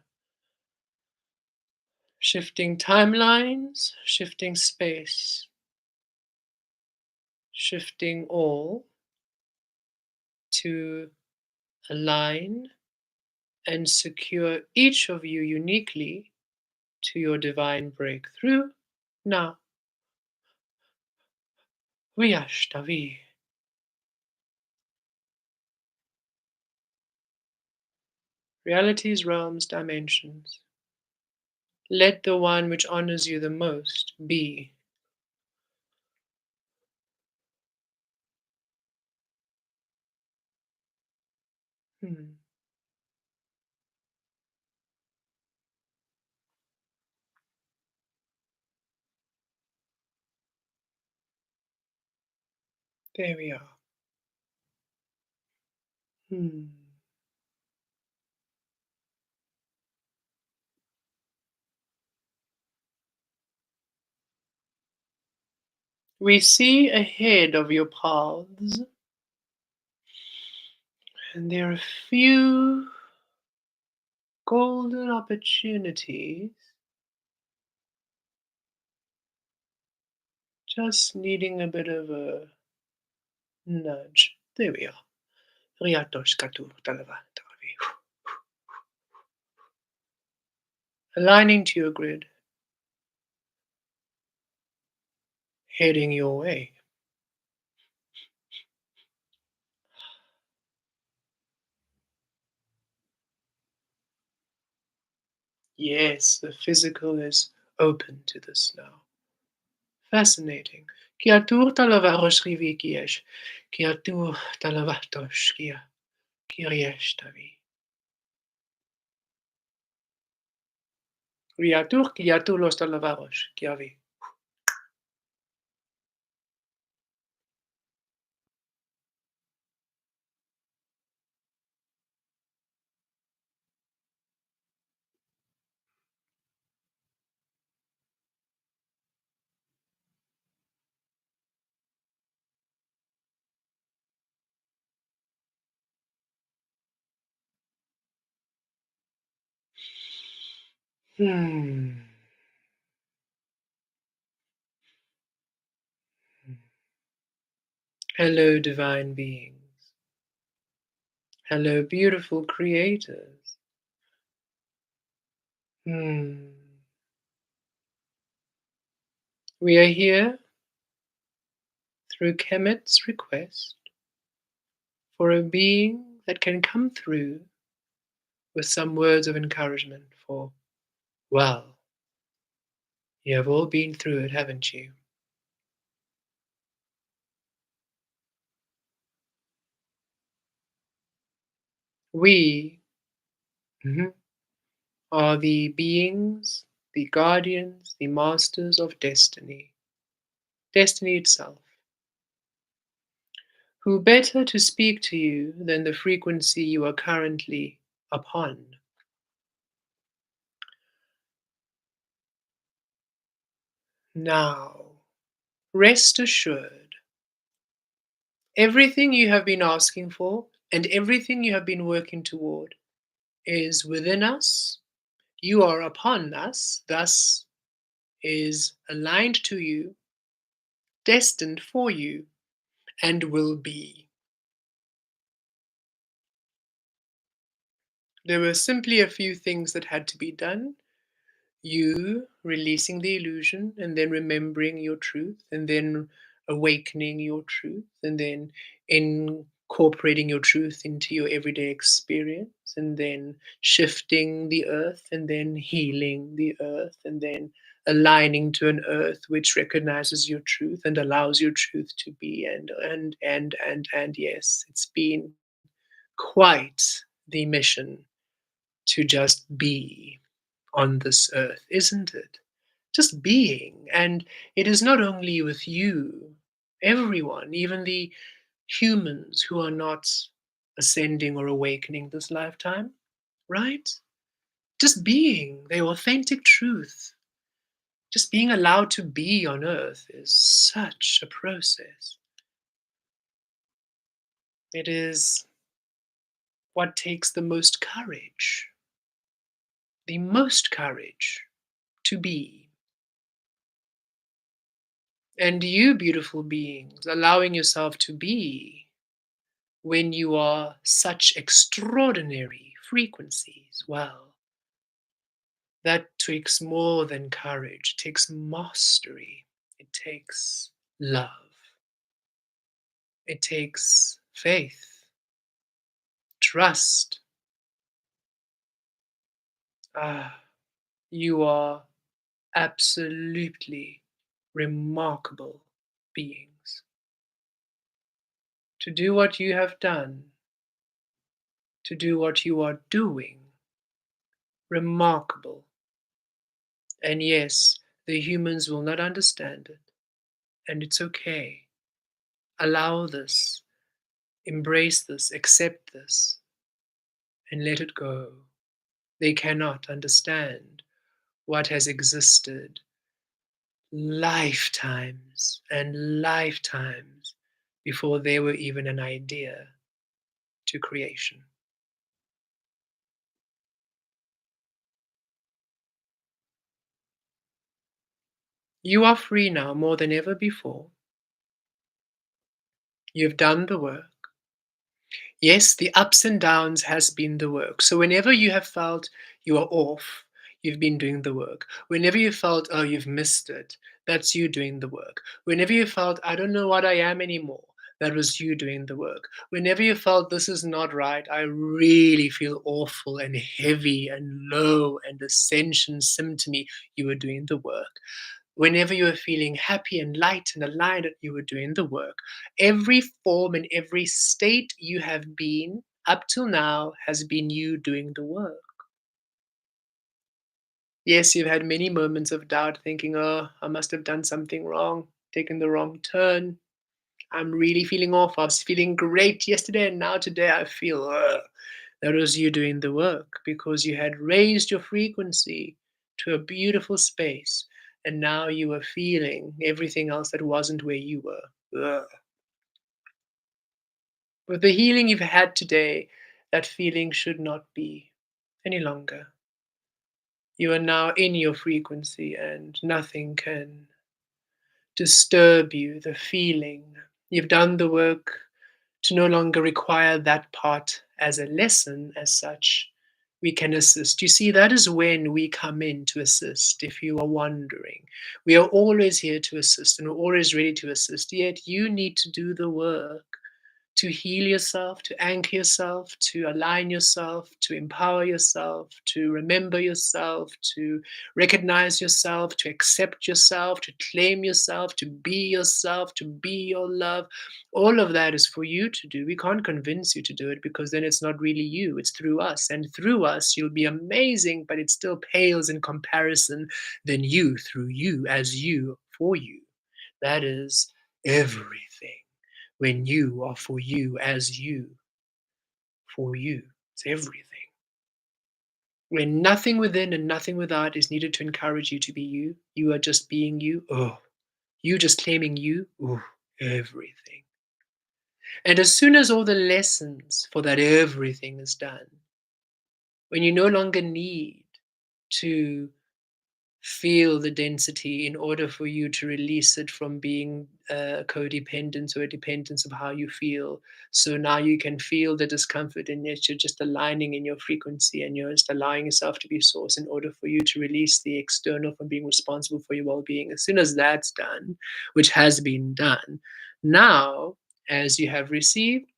Shifting timelines, shifting space, shifting all to align and secure each of you uniquely to your divine breakthrough. Now, Vyashtavi. Realities, realms, dimensions. Let the one which honors you the most be. Hmm. There we are. Hmm. We see ahead of your paths, and there are a few golden opportunities just needing a bit of a nudge. There we are. Riatosh katu talava talavi. Aligning to your grid, heading your way. Yes, the physical is open to this now. Fascinating. Kia tur talavarosh rivikiesh. Kia tur talavatosh kia. Kiriesh tavi. Riatur kia tu los talavarosh. Kiavi. Hmm. Hello, divine beings. Hello, beautiful creators. Hmm. We are here through Kemet's request for a being that can come through with some words of encouragement for, well, you have all been through it, haven't you? We mhm, are the beings, the guardians, the masters of destiny, destiny itself. Who better to speak to you than the frequency you are currently upon? Now, rest assured, everything you have been asking for and everything you have been working toward is within us. You are upon us, thus is aligned to you, destined for you, and will be. There were simply a few things that had to be done. You releasing the illusion, and then remembering your truth, and then awakening your truth, and then incorporating your truth into your everyday experience, and then shifting the earth, and then healing the earth, and then aligning to an earth which recognizes your truth and allows your truth to be. And yes, it's been quite the mission to just be on this earth, isn't it? Just being. And it is not only with you, everyone, even the humans who are not ascending or awakening this lifetime, right? Just being the authentic truth, just being allowed to be on earth is such a process. It is what takes the most courage to be. And you, beautiful beings, allowing yourself to be when you are such extraordinary frequencies, well, that takes more than courage. It takes mastery. It takes love. It takes faith, trust. Ah, you are absolutely remarkable beings. To do what you have done, to do what you are doing, remarkable. And yes, the humans will not understand it, and it's okay. Allow this, embrace this, accept this, and let it go. They cannot understand what has existed lifetimes and lifetimes before they were even an idea to creation. You are free now more than ever before. You've done the work. Yes, the ups and downs has been the work. So whenever you have felt you are off, you've been doing the work. Whenever you felt, oh, you've missed it, that's you doing the work. Whenever you felt, I don't know what I am anymore, that was you doing the work. Whenever you felt this is not right, I really feel awful and heavy and low and ascension symptomy, you were doing the work. Whenever you were feeling happy and light and aligned, you were doing the work. Every form and every state you have been up till now has been you doing the work. Yes, you've had many moments of doubt, thinking, oh, I must have done something wrong, taken the wrong turn. I'm really feeling off. I was feeling great yesterday, and now today I feel, ugh. That was you doing the work because you had raised your frequency to a beautiful space, and now you were feeling everything else that wasn't where you were. Ugh. With the healing you've had today, that feeling should not be any longer. You are now in your frequency, and nothing can disturb you, the feeling. You've done the work to no longer require that part as a lesson as such. We can assist. You see, that is when we come in to assist, if you are wondering. We are always here to assist and we're always ready to assist, yet you need to do the work to heal yourself, to anchor yourself, to align yourself, to empower yourself, to remember yourself, to recognize yourself, to accept yourself, to claim yourself, to be your love. All of that is for you to do. We can't convince you to do it because then it's not really you, it's through us. And through us, you'll be amazing, but it still pales in comparison than you, through you, as you, for you. That is everything when you are for you as you, for you. It's everything. When nothing within and nothing without is needed to encourage you to be you, you are just being you. Oh, you just claiming you. Oh, everything. And as soon as all the lessons for that everything is done, when you no longer need to feel the density in order for you to release it from being a codependence or a dependence of how you feel. So now you can feel the discomfort, and yet you're just aligning in your frequency and you're just allowing yourself to be source in order for you to release the external from being responsible for your well-being. As soon as that's done, which has been done, now as you have received,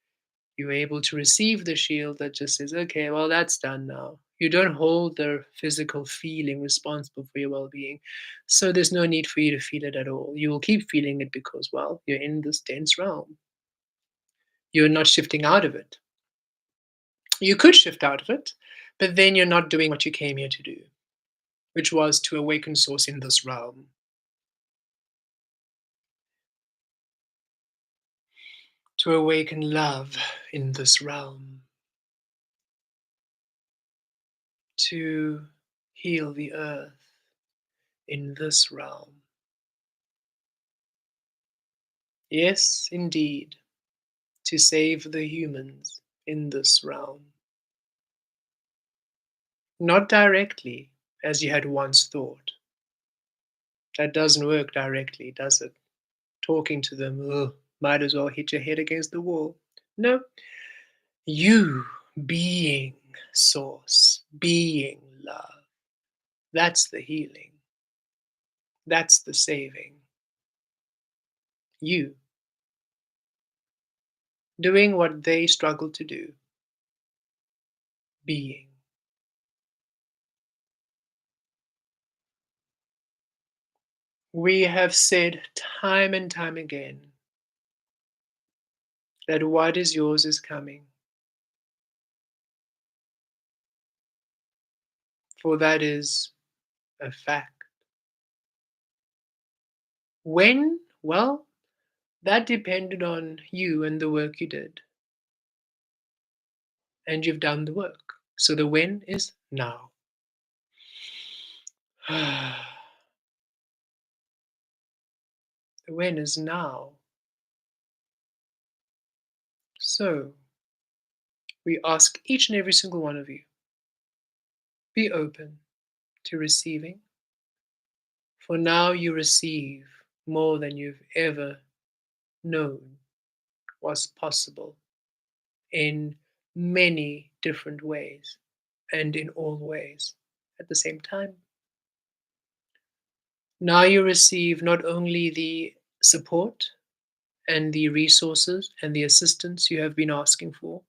you're able to receive the shield that just says, okay, well, that's done now. You don't hold the physical feeling responsible for your well being. So there's no need for you to feel it at all. You will keep feeling it because, well, you're in this dense realm. You're not shifting out of it. You could shift out of it, but then you're not doing what you came here to do, which was to awaken source in this realm, to awaken love in this realm, to heal the earth in this realm. Yes, indeed. to save the humans in this realm. Not directly, as you had once thought. That doesn't work directly, does it? Talking to them, ugh, might as well hit your head against the wall. No, you being source, being love. That's the healing. That's the saving. You doing what they struggle to do, being. We have said time and time again that what is yours is coming, for that is a fact. When? Well, that depended on you and the work you did. And you've done the work. So the when is now. The when is now. So we ask each and every single one of you, be open to receiving. For now you receive more than you've ever known was possible in many different ways and in all ways at the same time. Now you receive not only the support and the resources and the assistance you have been asking for,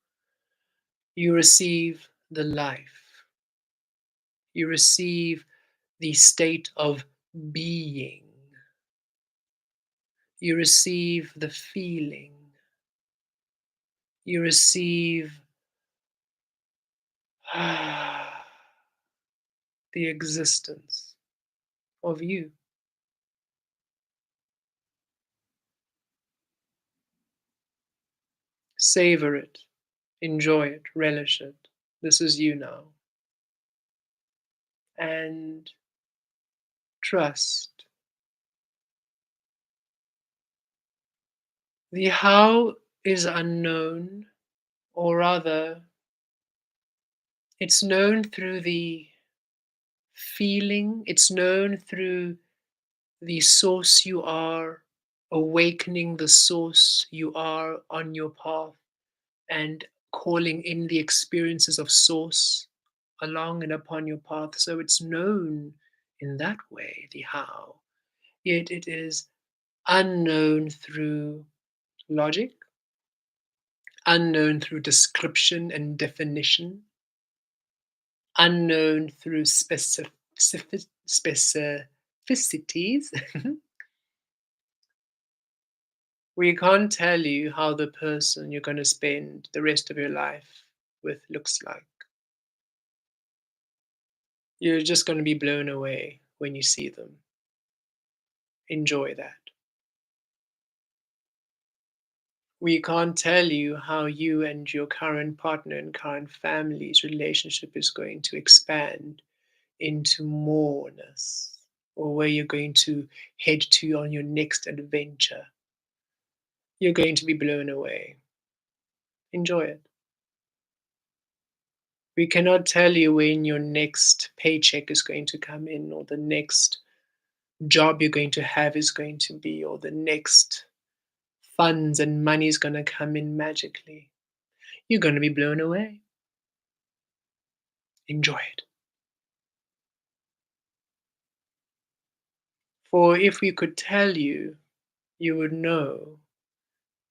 you receive the life, you receive the state of being, you receive the feeling, you receive the existence of you. Savor it, enjoy it, relish it. This is you now. And trust. The how is unknown, or rather, it's known through the feeling, it's known through the source you are, awakening the source you are on your path, and calling in the experiences of source along and upon your path. So it's known in that way, the how. Yet it is unknown through logic, unknown through description and definition, unknown through specificities. We can't tell you how the person you're going to spend the rest of your life with looks like. You're just going to be blown away when you see them. Enjoy that. We can't tell you how you and your current partner and current family's relationship is going to expand into moreness, or where you're going to head to on your next adventure. You're going to be blown away. Enjoy it. We cannot tell you when your next paycheck is going to come in, or the next job you're going to have is going to be, or the next funds and money is going to come in magically. You're going to be blown away. Enjoy it. For if we could tell you, you would know.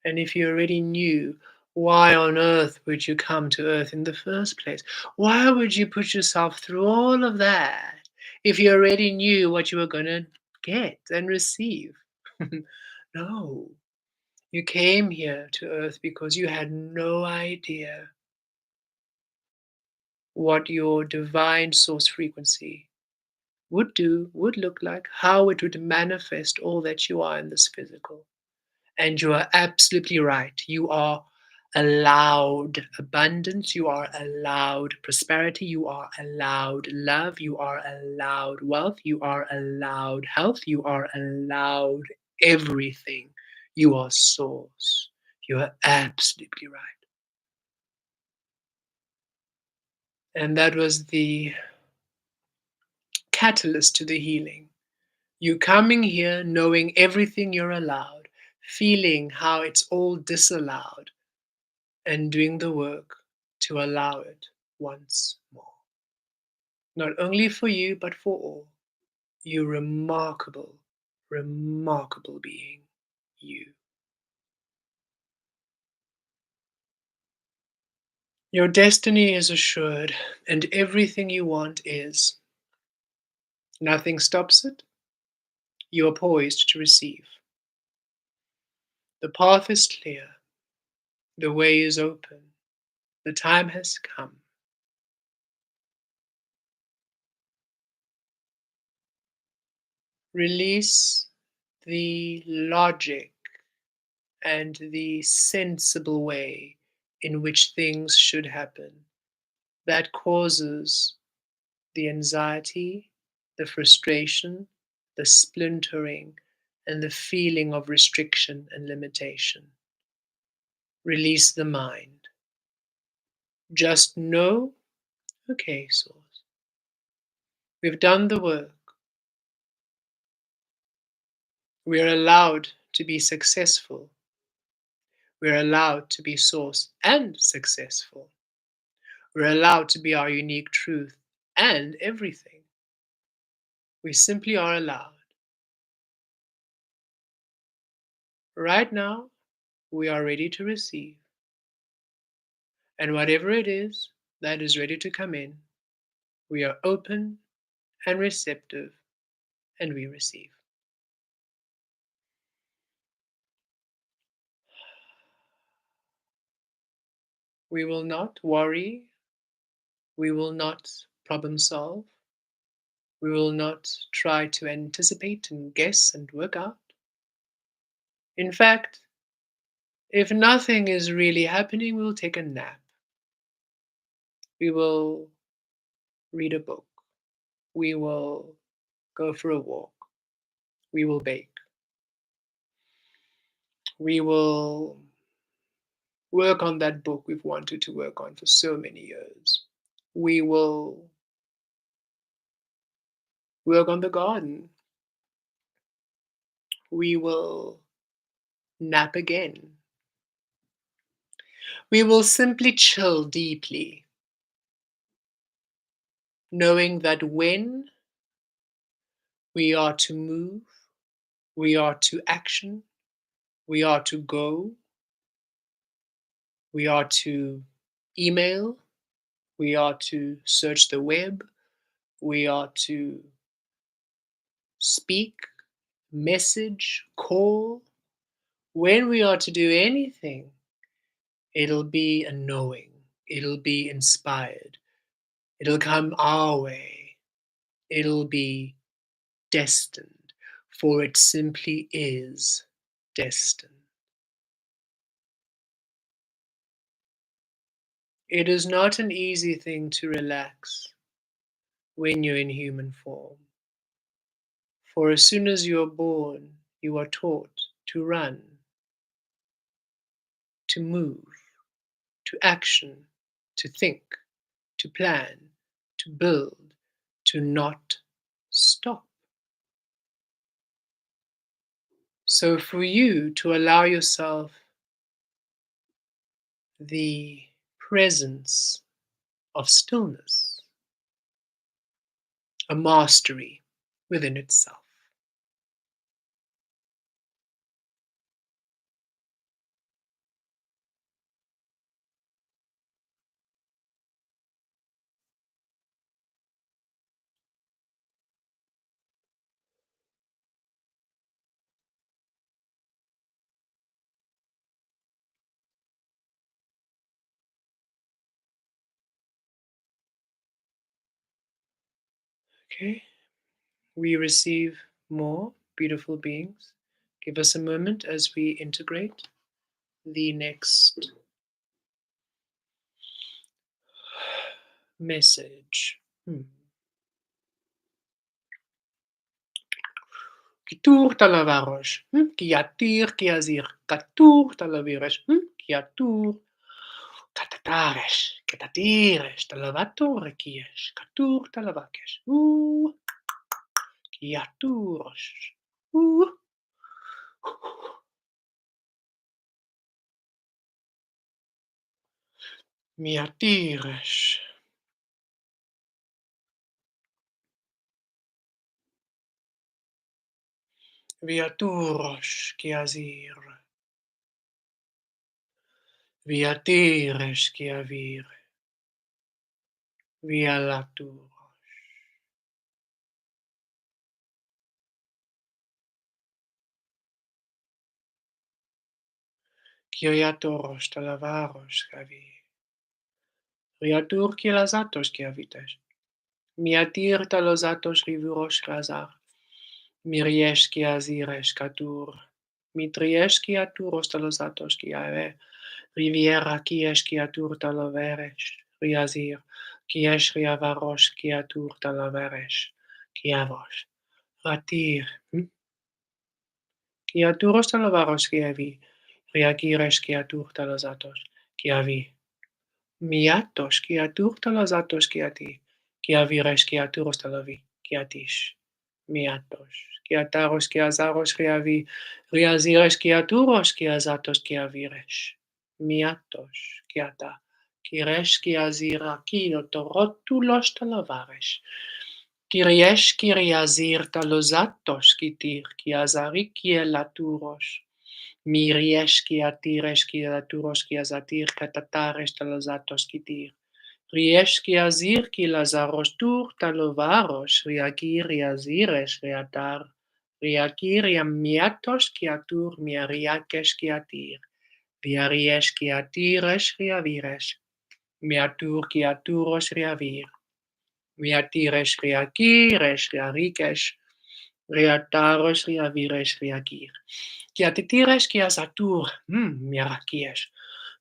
And if you already knew, why on earth would you come to earth in the first place? Why would you put yourself through all of that if you already knew what you were going to get and receive? No. You came here to earth because you had no idea what your divine source frequency would do, would look like, how it would manifest all that you are in this physical. And you are absolutely right. You are allowed abundance, you are allowed prosperity, you are allowed love, you are allowed wealth, you are allowed health, you are allowed everything. You are source. You are absolutely right. And that was the catalyst to the healing. You coming here knowing everything you're allowed, feeling how it's all disallowed, and doing the work to allow it once more. Not only for you, but for all. You remarkable, remarkable being. You. Your destiny is assured, and everything you want is. Nothing stops it. You are poised to receive. The path is clear. The way is open. The time has come. Release the logic and the sensible way in which things should happen. That causes the anxiety, the frustration, the splintering, and the feeling of restriction and limitation. Release the mind. Just know, okay, Source, we've done the work. We are allowed to be successful. We're allowed to be Source and successful. We're allowed to be our unique truth and everything. We simply are allowed. Right now, we are ready to receive. And whatever it is that is ready to come in, we are open and receptive, and we receive. We will not worry. We will not problem solve. We will not try to anticipate and guess and work out. In fact, if nothing is really happening, we will take a nap. We will read a book. We will go for a walk. We will bake. We will work on that book we've wanted to work on for so many years. We will work on the garden. We will nap again. We will simply chill deeply, knowing that when we are to move, we are to action, we are to go, we are to email, we are to search the web, we are to speak, message, call. When we are to do anything, it'll be a knowing, it'll be inspired, it'll come our way, it'll be destined, for it simply is destined. It is not an easy thing to relax when you're in human form. For as soon as you are born, you are taught to run, to move, to action, to think, to plan, to build, to not stop. So for you to allow yourself the presence of stillness, a mastery within itself. Okay, we receive more beautiful beings. Give us a moment as we integrate the next message. Kitur talavaros. Kiatir kiazir. Katur talavires. Kiatur. Katatares. Ketatires. Talavator kies. Katur talavakes. Kiaturos. Uh. Miatires. Viaturos kiazir. Viatires kiavir. Vialatur. Kyriatoros talavaros kavi. Riatur kilazatos kiavites. Miatir talozatos rivuros razar. Miriesh kiazires katur. Mitriesh kiaturos talozatos kiave. Riviera kiesh kiatur talaveres. Riazir. Kiesh riavaros kiatur talaveres. Kiavos. Ratir. Kiaturos talavaros kiavi. Riagires kiatur talozatos. Kiavi. Miatos kiatur talazatos kiati. Kiavires kiaturos talavi. Kiatish. Miatos. Kiataros kiazaros kiavi. Riazires kiaturos kiazatos kiavires. Miatos. Kiata. Kires kiazira kiotorotulos talavares. Kiries kiriazir talozatos kitir kiazari kielaturos. Miries kiatires kielaturos kiazatir katatares talozatos kitir. Ries kiazir kilazaros tur talovaros riagir riazires riatar. Riagir miatos kiatur miariakes kiatir. Viaries kiatires riavires. Miatur kiaturos riavir. Riatires riagires riarikes. Riataros riavires riagir. Kiatitires kiazatur. Miarakies.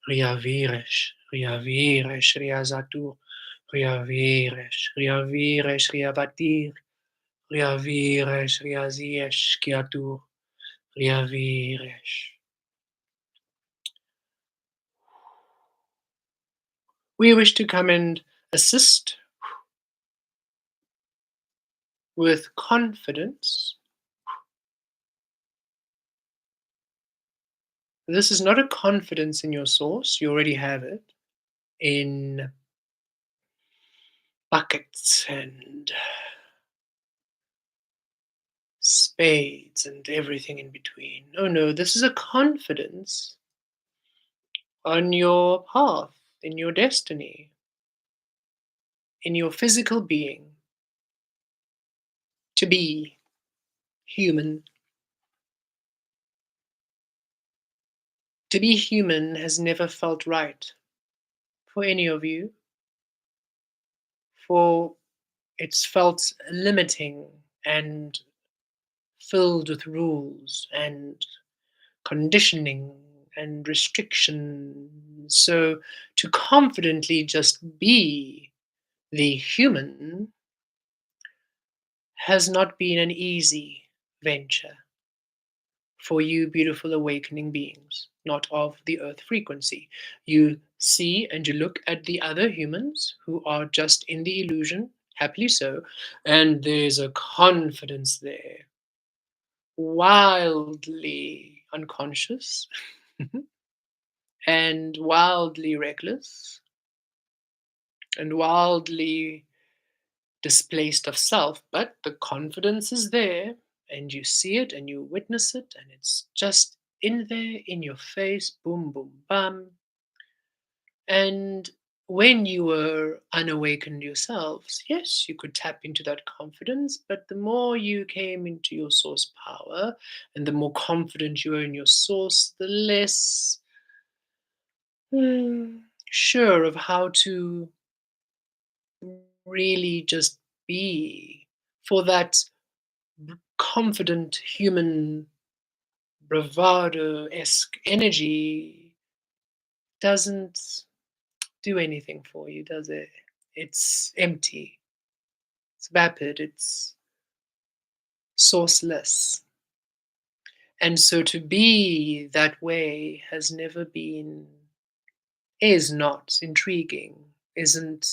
Riavires. Riavires riazatur. Riavires. Riavires riabatir. Riavires riazies kiatur. Riavires. We wish to come and assist with confidence. This is not a confidence in your source, you already have it in buckets and spades and everything in between. Oh no, this is a confidence on your path, in your destiny, in your physical being. To be human. To be human has never felt right for any of you, for it's felt limiting and filled with rules and conditioning and restriction. So to confidently just be the human has not been an easy venture for you, beautiful awakening beings, not of the earth frequency. You see and you look at the other humans who are just in the illusion, happily so, and there's a confidence there, wildly unconscious and wildly reckless and wildly displaced of self, but the confidence is there, and you see it and you witness it, and it's just in there in your face, boom, boom, bam. And when you were unawakened yourselves, yes, you could tap into that confidence, but the more you came into your source power and the more confident you were in your source, the less sure of how to really just be for that confident human bravado-esque energy doesn't do anything for you, does it? It's empty, it's vapid, it's sourceless. And so to be that way has never been, is not intriguing, isn't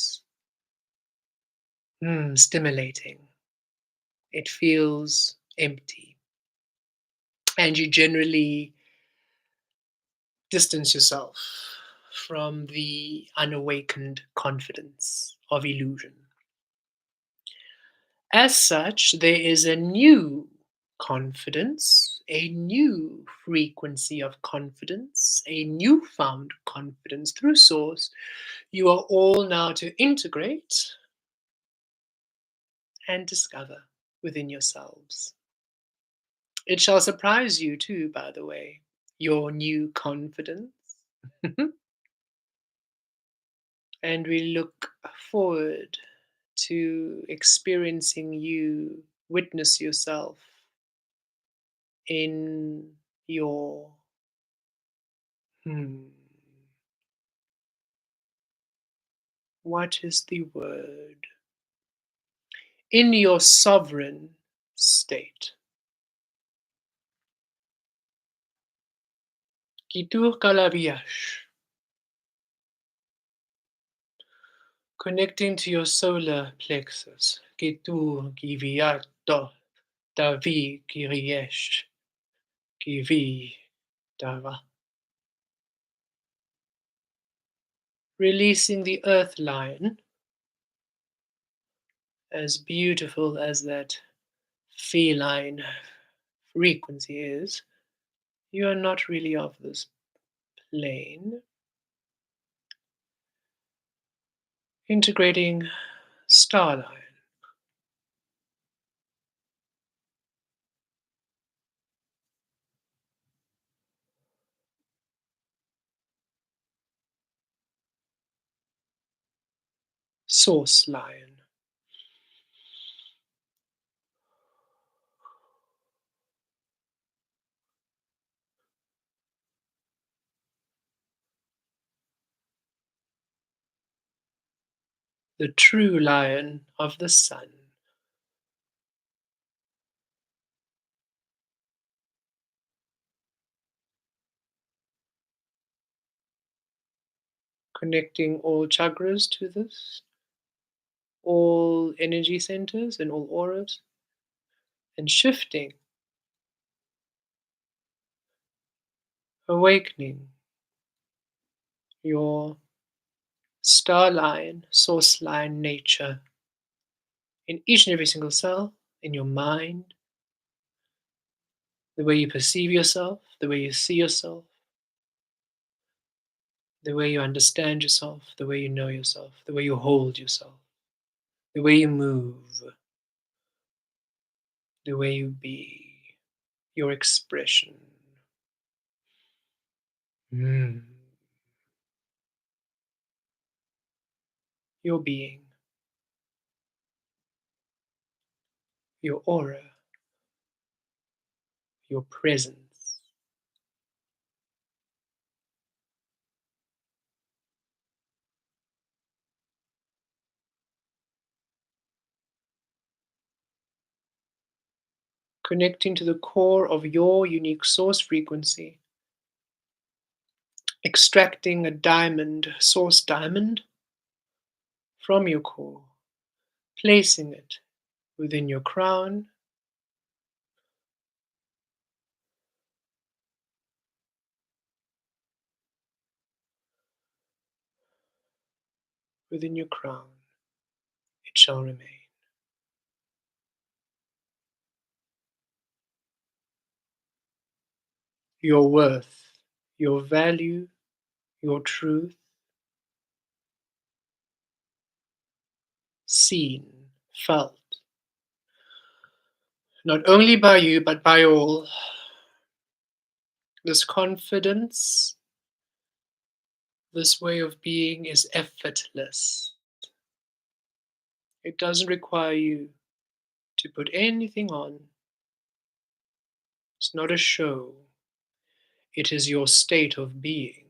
stimulating. It feels empty. And you generally distance yourself from the unawakened confidence of illusion. As such, there is a new confidence, a new frequency of confidence, a newfound confidence through Source. You are all now to integrate and discover within yourselves. It shall surprise you too, by the way, your new confidence. And we look forward to experiencing you witness yourself in your hmm, what is the word? In your sovereign state. Kitur kalabiyash. Connecting to your solar plexus. Kitur kiviyato davi kiriyesh kivi dava. Releasing the earth lion, as beautiful as that feline frequency is, you are not really of this plane. Integrating starline, source line, the true lion of the sun. Connecting all chakras to this, all energy centers and all auras, and shifting, awakening your star line, source line nature in each and every single cell, in your mind, the way you perceive yourself, the way you see yourself, the way you understand yourself, the way you know yourself, the way you hold yourself, the way you move, the way you be, your expression. Mm. Your being, your aura, your presence. Connecting to the core of your unique source frequency, extracting a diamond, source diamond, from your core, placing it within your crown, within your crown, it shall remain. Your worth, your value, your truth, seen, felt, not only by you, but by all. This confidence, this way of being is effortless. It doesn't require you to put anything on. It's not a show. It is your state of being.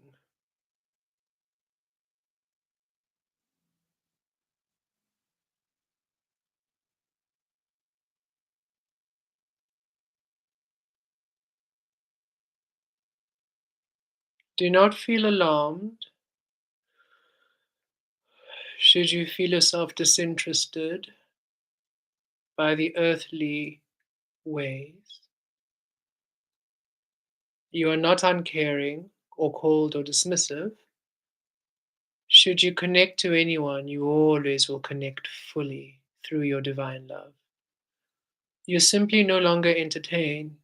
Do not feel alarmed should you feel yourself disinterested by the earthly ways. You are not uncaring or cold or dismissive. Should you connect to anyone, you always will connect fully through your divine love. You simply no longer entertain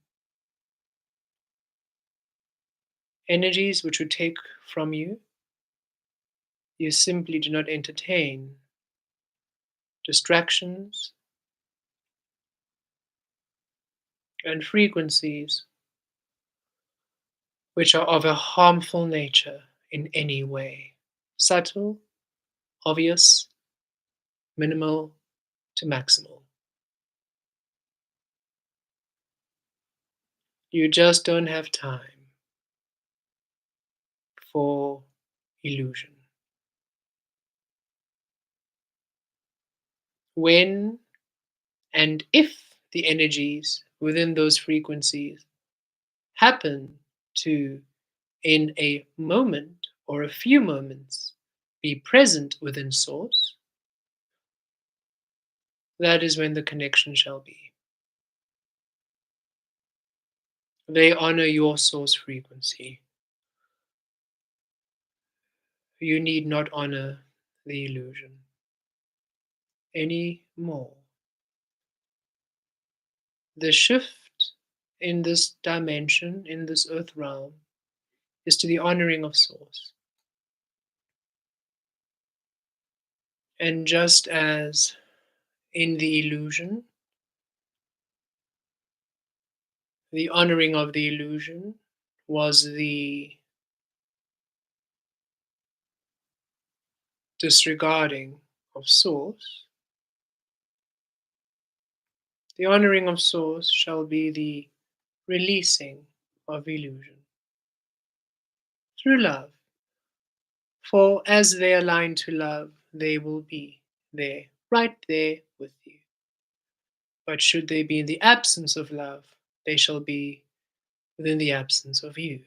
energies which would take from you. You simply do not entertain distractions and frequencies which are of a harmful nature in any way, subtle, obvious, minimal to maximal. You just don't have time for illusion. When and if the energies within those frequencies happen to, in a moment or a few moments, be present within Source, that is when the connection shall be. They honor your Source frequency. You need not honor the illusion any more. The shift in this dimension, in this earth realm, is to the honoring of Source. And just as in the illusion, the honoring of the illusion was the disregarding of Source, the honoring of Source shall be the releasing of illusion through love. For as they align to love, they will be there, right there with you. But should they be in the absence of love, they shall be within the absence of you.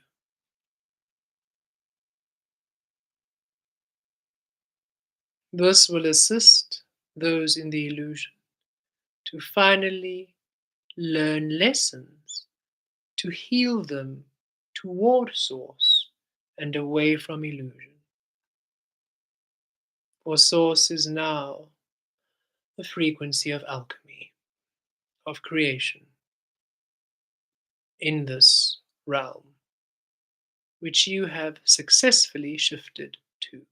This will assist those in the illusion to finally learn lessons, to heal them toward Source and away from illusion. For Source is now the frequency of alchemy, of creation in this realm, which you have successfully shifted to.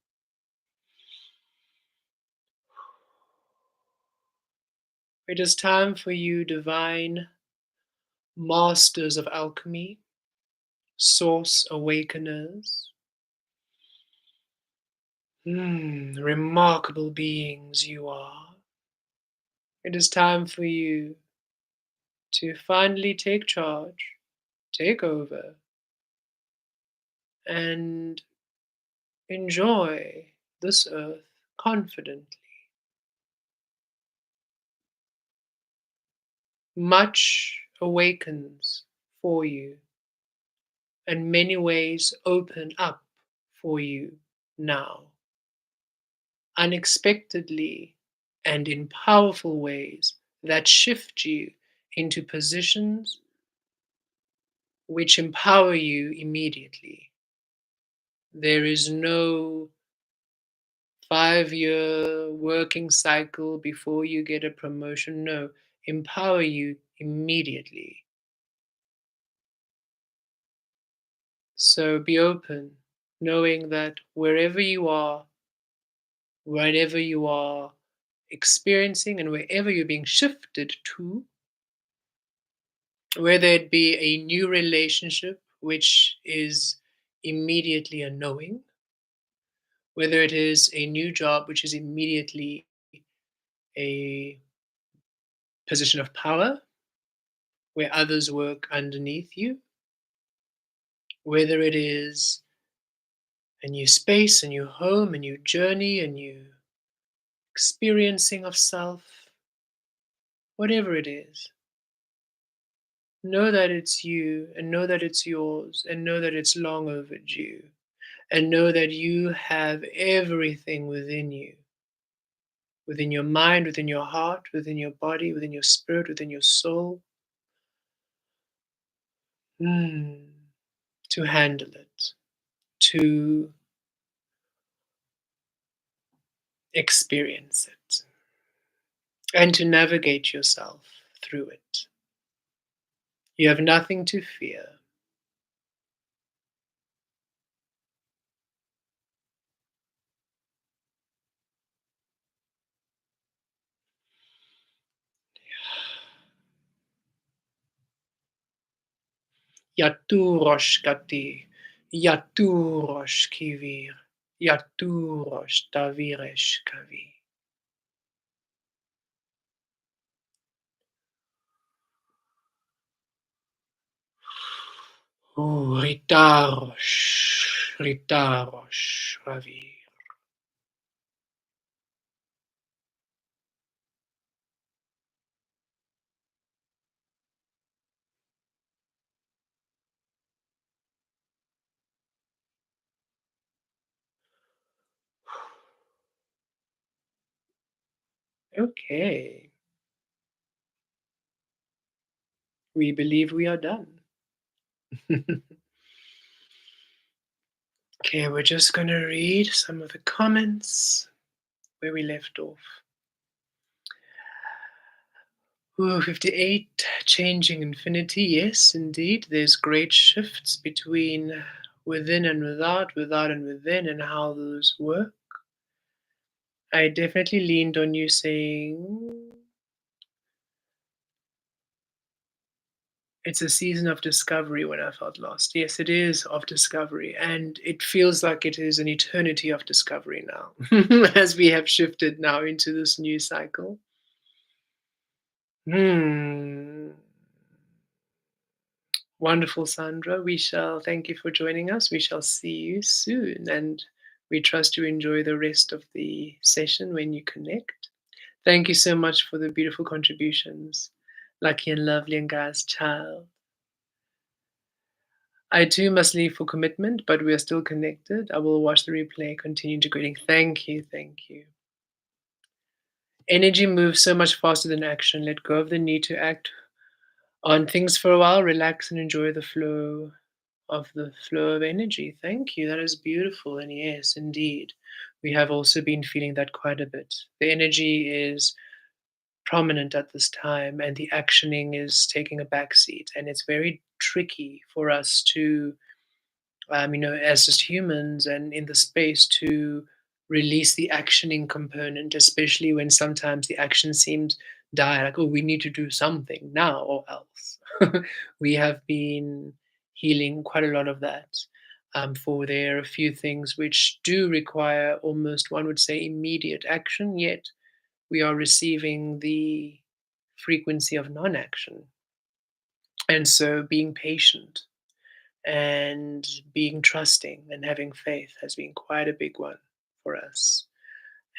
It is time for you, divine masters of alchemy, Source awakeners, remarkable beings you are. It is time for you to finally take charge, take over, and enjoy this earth confidently. Much awakens for you, and many ways open up for you now, unexpectedly and in powerful ways that shift you into positions which empower you immediately. There is no 5-year working cycle before you get a promotion. No, empower you immediately. So be open, knowing that wherever you are, whatever you are experiencing, and wherever you're being shifted to, whether it be a new relationship, which is immediately a knowing, whether it is a new job, which is immediately a position of power where others work underneath you, whether it is a new space, a new home, a new journey, a new experiencing of self, whatever it is, Know that it's you, and know that it's yours, and know that it's long overdue, and know that you have everything within your mind, within your heart, within your body, within your spirit, within your soul, mm, to handle it, to experience it, and to navigate yourself through it. You have nothing to fear. Yaturosh kati, Yaturosh kivir, Yaturosh taviresh kavi. Oh, Ritarosh, Ritarosh, Ravi. Okay, we believe we are done. Okay, we're just going to read some of the comments where we left off. Ooh, 58, changing infinity. Yes, indeed. There's great shifts between within and without, without and within, and how those work. I definitely leaned on you saying it's a season of discovery when I felt lost. Yes, it is of discovery. And it feels like it is an eternity of discovery now, as we have shifted now into this new cycle. Hmm. Wonderful, Sandra. We shall thank you for joining us. We shall see you soon. And we trust you enjoy the rest of the session when you connect. Thank you so much for the beautiful contributions. Lucky and lovely and God's child. I too must leave for commitment, but we are still connected. I will watch the replay, continue integrating. Thank you, thank you. Energy moves so much faster than action. Let go of the need to act on things for a while, relax and enjoy the flow of energy. Thank you. That is beautiful. And yes, indeed, we have also been feeling that quite a bit. The energy is prominent at this time, and the actioning is taking a backseat. And it's very tricky for us to as just humans and in the space to release the actioning component, especially when sometimes the action seems dire, like, oh, we need to do something now or else. We have been healing quite a lot of that. For there are a few things which do require almost, one would say, immediate action, yet we are receiving the frequency of non action. And so being patient and being trusting and having faith has been quite a big one for us.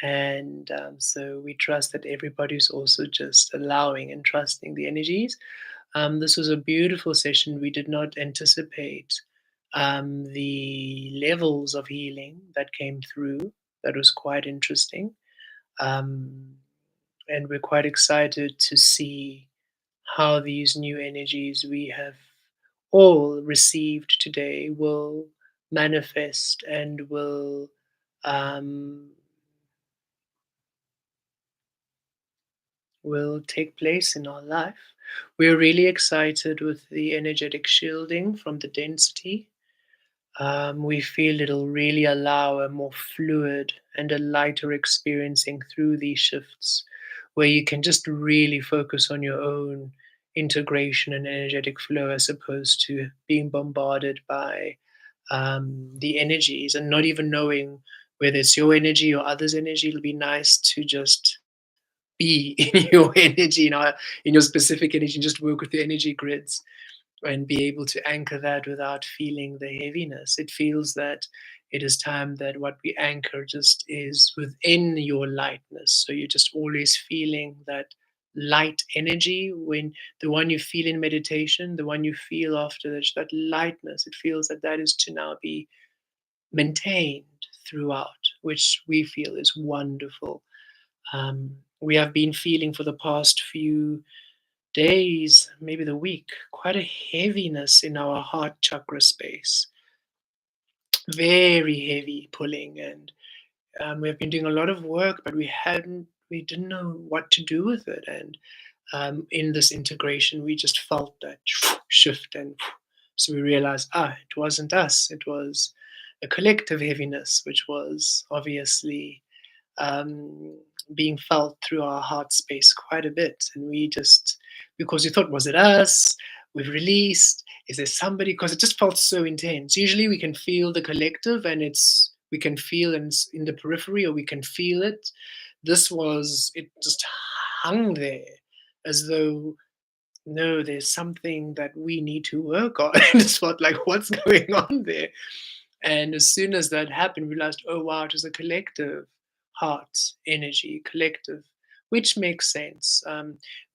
And so we trust that everybody's also just allowing and trusting the energies. This was a beautiful session. We did not anticipate the levels of healing that came through. That was quite interesting. Um, and we're quite excited to see how these new energies we have all received today manifest and um, will take place in our life. We're really excited with the energetic shielding from the density. We feel it'll really allow a more fluid and a lighter experiencing through these shifts, where you can just really focus on your own integration and energetic flow as opposed to being bombarded by the energies and not even knowing whether it's your energy or others' energy. It'll be nice to just be in your energy, in your specific energy, and just work with the energy grids and be able to anchor that without feeling the heaviness. It feels that it is time that what we anchor just is within your lightness. So you're just always feeling that light energy, when the one you feel in meditation, the one you feel after that lightness, it feels that that is to now be maintained throughout, which we feel is wonderful. We have been feeling for the past few days, maybe the week, quite a heaviness in our heart chakra space, very heavy pulling, and we've been doing a lot of work, but we didn't know what to do with it. And in this integration, we just felt that shift, and so we realized, it wasn't us; it was a collective heaviness, which was obviously um, being felt through our heart space quite a bit. And we just, because we thought, was it us? We've released. Is there somebody? Because it just felt so intense. Usually we can feel the collective and we can feel in the periphery, or we can feel it. It just hung there as though, no, there's something that we need to work on. And it's felt like, what's going on there? And as soon as that happened, we realized, oh wow, it was a collective heart energy, collective, which makes sense.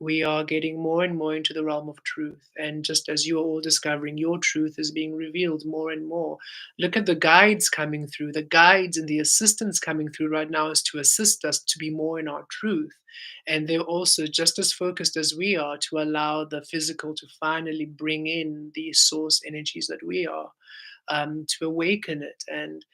We are getting more and more into the realm of truth. And just as you are all discovering, your truth is being revealed more and more. Look at the guides coming through. The guides and the assistants coming through right now is to assist us to be more in our truth. And they're also just as focused as we are to allow the physical to finally bring in these source energies that we are, to awaken it. And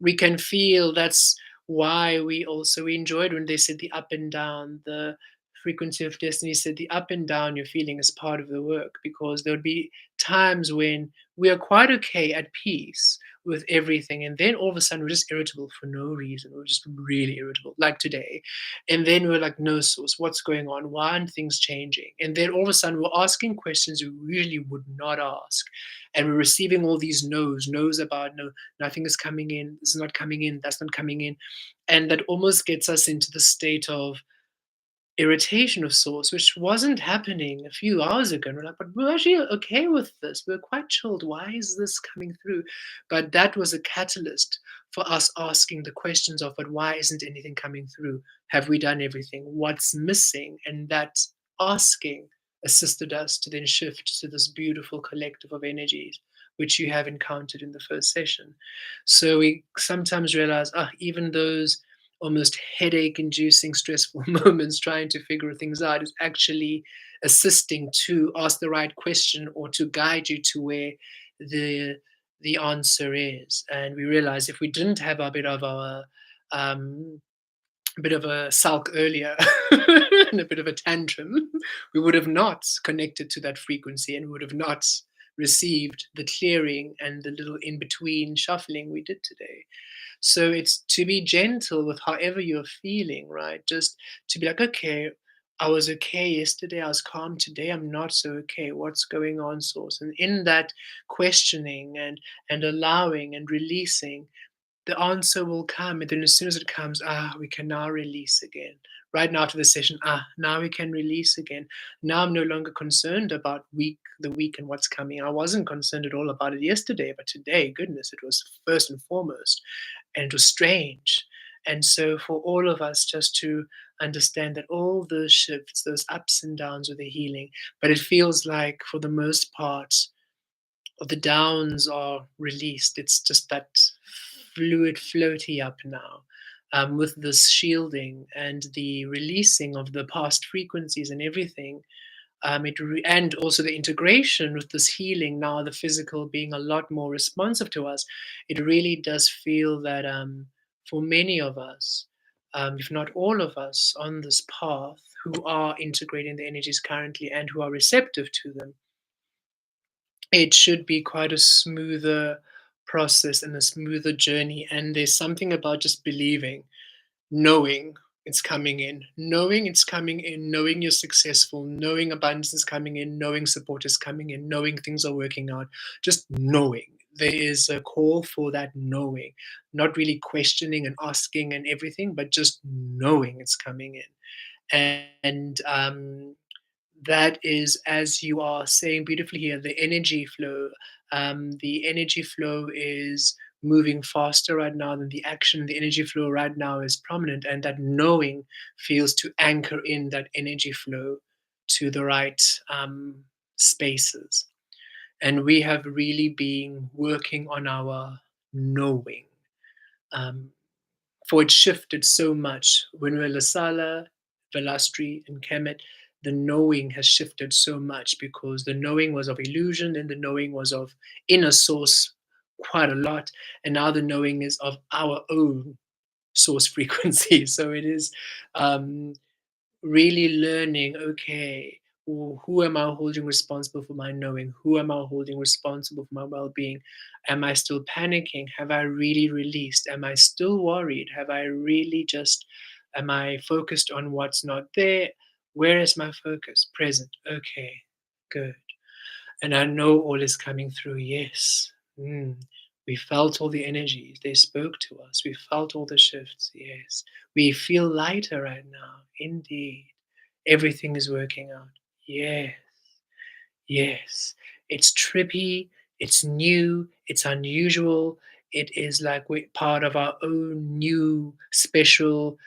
we can feel that's why we enjoyed when they said the up and down, the frequency of destiny said the up and down you're feeling is part of the work, because there would be times when we are quite okay at peace with everything, and then all of a sudden we're just irritable for no reason. We're just really irritable, like today. And then we're like, no source, what's going on? Why aren't things changing? And then all of a sudden we're asking questions we really would not ask, and we're receiving all these no's about, no, nothing is coming in, this is not coming in, that's not coming in. And that almost gets us into the state of irritation of sorts, which wasn't happening a few hours ago. And we're like, but we're actually okay with this. We're quite chilled. Why is this coming through? But that was a catalyst for us asking the questions of, but why isn't anything coming through? Have we done everything? What's missing? And that asking assisted us to then shift to this beautiful collective of energies, which you have encountered in the first session. So we sometimes realize, even those almost headache inducing stressful moments trying to figure things out is actually assisting to ask the right question, or to guide you to where the the answer is. And we realize if we didn't have um, a bit of a sulk earlier and a bit of a tantrum, we would have not connected to that frequency, and would have not received the clearing and the little in between shuffling we did today. So it's to be gentle with however you're feeling, right? Just to be like, okay, I was okay yesterday, I was calm today, I'm not so okay. What's going on, source? And in that questioning and allowing and releasing, the answer will come. And then as soon as it comes, we can now release again. Right now after the session, now we can release again. Now I'm no longer concerned about the week and what's coming. I wasn't concerned at all about it yesterday, but today, goodness, it was first and foremost. And it was strange. And so for all of us just to understand that all those shifts, those ups and downs with the healing, but it feels like for the most part, the downs are released. It's just that fluid floaty up now, with this shielding and the releasing of the past frequencies and everything. And also the integration with this healing now, the physical being a lot more responsive to us. It really does feel that, for many of us, if not all of us on this path who are integrating the energies currently and who are receptive to them, it should be quite a smoother process and a smoother journey. And there's something about just believing, knowing it's coming in, knowing it's coming in, knowing you're successful, knowing abundance is coming in, knowing support is coming in, knowing things are working out, just knowing. There is a call for that knowing, not really questioning and asking and everything, but just knowing it's coming in. And that is, as you are saying beautifully here, the energy flow. The energy flow is moving faster right now than the action. The energy flow right now is prominent, and that knowing feels to anchor in that energy flow to the right spaces. And we have really been working on our knowing. Um, for it shifted so much when we were Lasala, Velastri, and Kemet. The knowing has shifted so much because the knowing was of illusion and the knowing was of inner source quite a lot. And now the knowing is of our own source frequency. So it is um, really learning, okay, who am I holding responsible for my knowing? Who am I holding responsible for my well-being? Am I still panicking? Have I really released? Am I still worried? Have I really just, am I focused on what's not there? Where is my focus? Present. Okay, good. And I know all is coming through. Yes. Mm. We felt all the energies. They spoke to us. We felt all the shifts. Yes. We feel lighter right now. Indeed. Everything is working out. Yes. Yes. It's trippy. It's new. It's unusual. It is like we're part of our own new special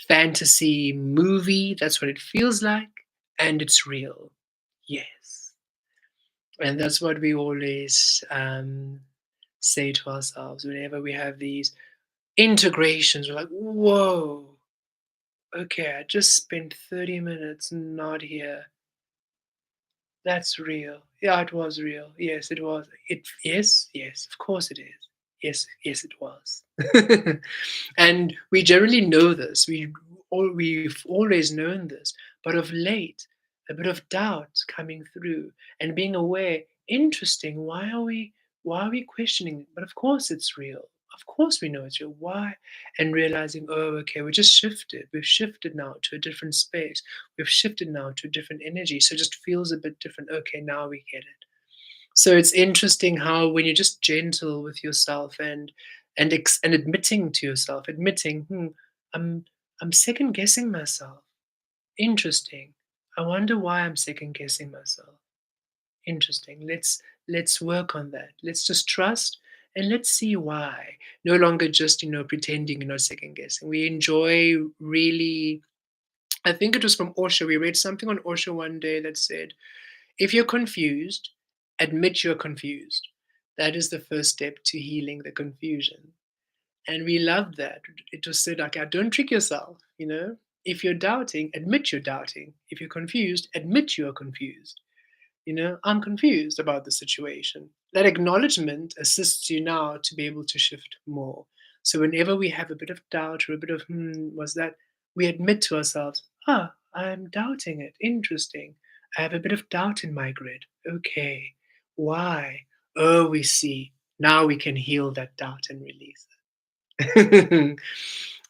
fantasy movie. That's what it feels like. And it's real. Yes. And that's what we always say to ourselves whenever we have these integrations. We're like, whoa, okay, I just spent 30 minutes not here. That's real. Yeah, it was real. Yes, it was. Yes, of course it is. Yes, it was. And we generally know this. We've always known this, but of late, a bit of doubt coming through and being aware. Interesting. Why are we questioning it? But of course it's real. Of course we know it's real. Why? And realizing, oh, okay, we just shifted. We've shifted now to a different space. We've shifted now to a different energy. So it just feels a bit different. Okay, now we get it. So it's interesting how when you're just gentle with yourself and admitting to yourself, admitting, I'm I'm second guessing myself. Interesting. I wonder why I'm second guessing myself. Interesting. Let's work on that. Let's just trust and let's see why. No longer just, pretending you're not second guessing. We enjoy really, I think it was from Osho. We read something on Osho one day that said, if you're confused, admit you're confused. That is the first step to healing the confusion. And we loved that. It was said, like, don't trick yourself. If you're doubting, admit you're doubting. If you're confused, admit you're confused. I'm confused about the situation. That acknowledgement assists you now to be able to shift more. So whenever we have a bit of doubt or a bit of, was that, we admit to ourselves, I'm doubting it. Interesting. I have a bit of doubt in my grid. Okay. Why? Oh, we see. Now we can heal that doubt and release it.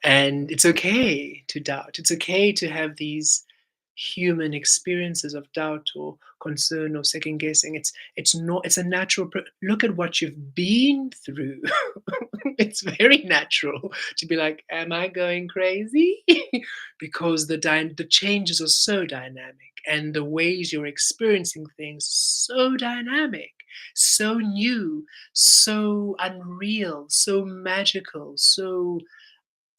And it's okay to doubt. It's okay to have these human experiences of doubt or concern or second guessing. It's a natural look at what you've been through. It's very natural to be like, am I going crazy? Because the changes are so dynamic and the ways you're experiencing things so dynamic, so new, so unreal, so magical, so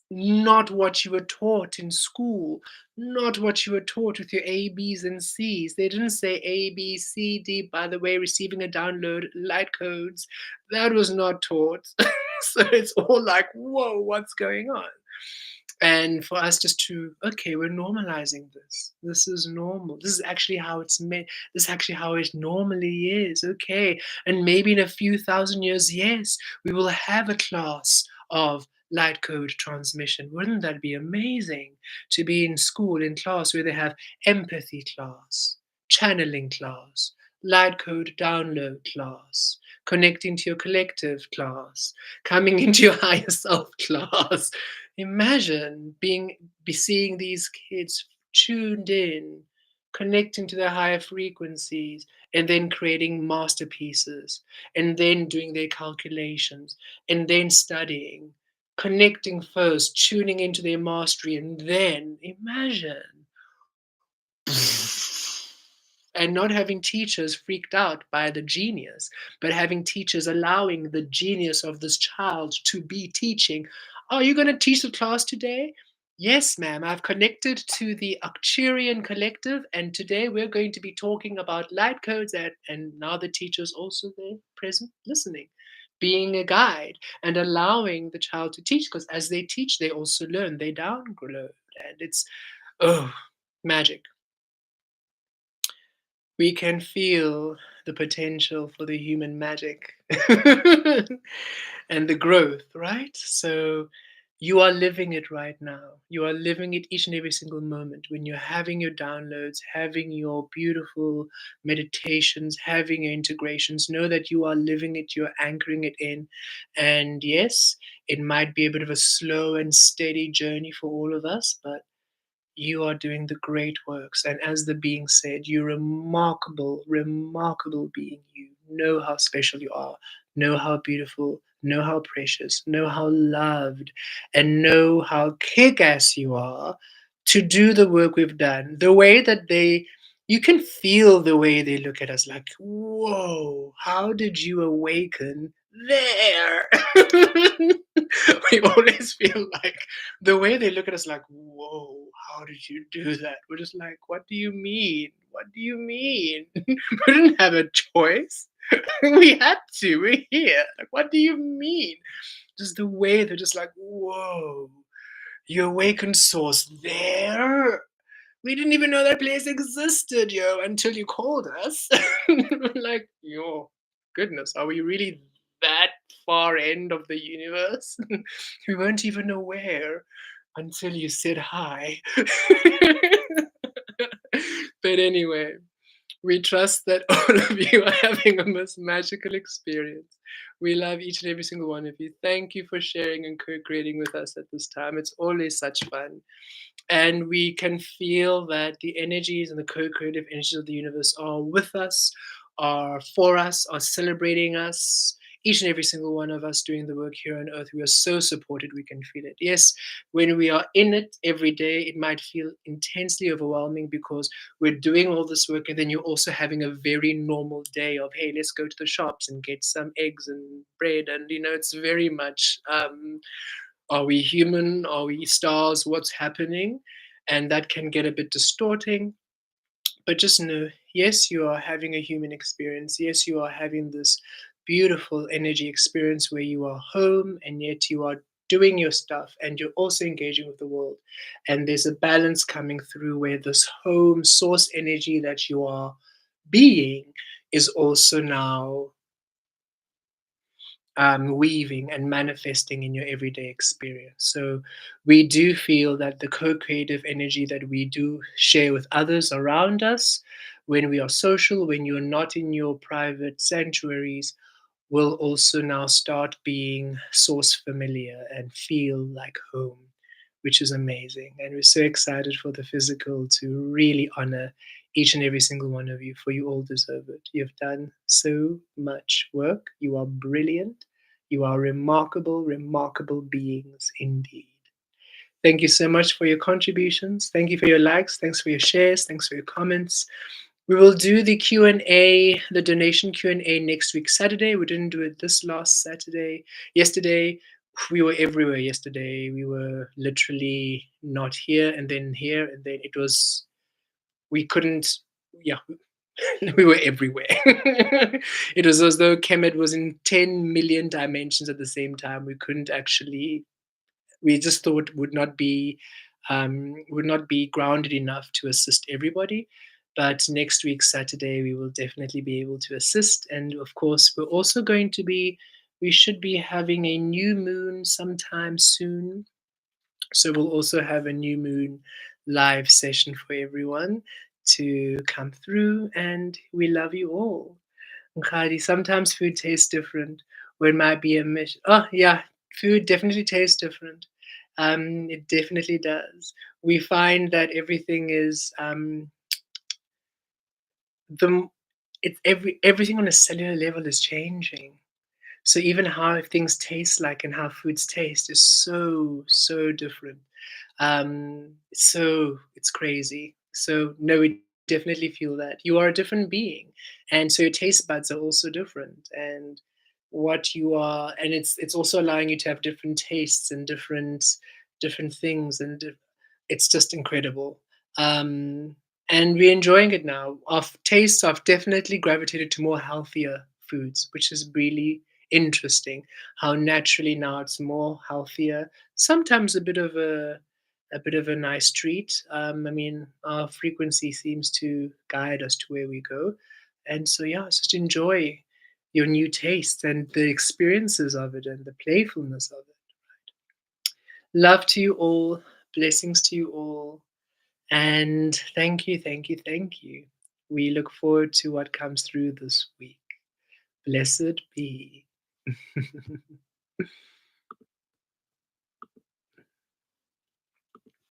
not what you were taught in school, not what you were taught with your A, B's, and C's. They didn't say A, B, C, D, by the way, receiving a download, light codes. That was not taught. So it's all like, whoa, what's going on? And for us just to, okay, we're normalizing this. This is normal. This is actually how it's meant. This is actually how it normally is. Okay. And maybe in a few thousand years, yes, we will have a class of light code transmission. Wouldn't that be amazing to be in school, in class, where they have empathy class, channeling class, light code download class, connecting to your collective class, coming into your higher self class. Imagine be seeing these kids tuned in, connecting to their higher frequencies, and then creating masterpieces, and then doing their calculations, and then studying, connecting first, tuning into their mastery, and then imagine and not having teachers freaked out by the genius, but having teachers allowing the genius of this child to be teaching. Are you going to teach the class today? Yes, ma'am. I've connected to the Arcturian collective, and today we're going to be talking about light codes. And now the teacher's also there, present, listening, being a guide, and allowing the child to teach. Because as they teach, they also learn. They download, and it's oh, magic. We can feel the potential for the human magic and the growth, right? So you are living it right now. You are living it each and every single moment when you're having your downloads, having your beautiful meditations, having your integrations. Know that you are living it, you're anchoring it in. And yes, it might be a bit of a slow and steady journey for all of us, but you are doing the great works. And as the being said, you remarkable, remarkable being. You know how special you are, know how beautiful, know how precious, know how loved, and know how kick ass you are to do the work we've done. The way that you can feel the way they look at us like, whoa, how did you awaken there? We always feel like the way they look at us like, whoa, how did you do that? We're just like, what do you mean? What do you mean? We didn't have a choice. We had to. We're here. Like, what do you mean? Just the way they're just like, whoa, you awakened source there? We didn't even know that place existed, yo, until you called us. Like, yo, goodness, are we really that far end of the universe? We weren't even aware until you said hi. But anyway, we trust that all of you are having a most magical experience. We love each and every single one of you. Thank you for sharing and co creating with us at this time. It's always such fun. And we can feel that the energies and the co creative energies of the universe are with us, are for us, are celebrating us. Each and every single one of us doing the work here on earth, we are so supported, we can feel it. Yes, when we are in it every day, it might feel intensely overwhelming because we're doing all this work, and then you're also having a very normal day of, hey, let's go to the shops and get some eggs and bread. And, it's very much are we human? Are we stars? What's happening? And that can get a bit distorting. But just know, yes, you are having a human experience. Yes, you are having this beautiful energy experience where you are home and yet you are doing your stuff and you're also engaging with the world. And there's a balance coming through where this home source energy that you are being is also now weaving and manifesting in your everyday experience. So we do feel that the co-creative energy that we do share with others around us, when we are social, when you're not in your private sanctuaries, will also now start being source familiar and feel like home, which is amazing. And we're so excited for the physical to really honor each and every single one of you, for you all deserve it. You've done so much work. You are brilliant. You are remarkable, remarkable beings indeed. Thank you so much for your contributions. Thank you for your likes. Thanks for your shares. Thanks for your comments. We will do the Q&A, the donation Q&A next week, Saturday. We didn't do it this last Saturday. Yesterday, we were everywhere yesterday. We were literally not here and then here. And then we couldn't, yeah, we were everywhere. It was as though Kemet was in 10 million dimensions at the same time. We couldn't actually, we just thought would not be grounded enough to assist everybody. But next week, Saturday, we will definitely be able to assist. And of course, we should be having a new moon sometime soon. So we'll also have a new moon live session for everyone to come through. And we love you all. Khadi, sometimes food tastes different, or it might be a mish. Oh, yeah, food definitely tastes different. It definitely does. We find that everything is the it's everything on a cellular level is changing. So even how things taste like and how foods taste is so different. So it's crazy. So no, we definitely feel that. You are a different being, and so your taste buds are also different, and what you are and it's also allowing you to have different tastes and different things, and it's just incredible. Um, and we're enjoying it now. Our tastes have definitely gravitated to more healthier foods, which is really interesting. How naturally now it's more healthier. Sometimes a bit of a nice treat. I mean, our frequency seems to guide us to where we go, and so yeah, just enjoy your new taste and the experiences of it and the playfulness of it. Love to you all, blessings to you all, and thank you, thank you, thank you. We look forward to what comes through this week. Blessed be.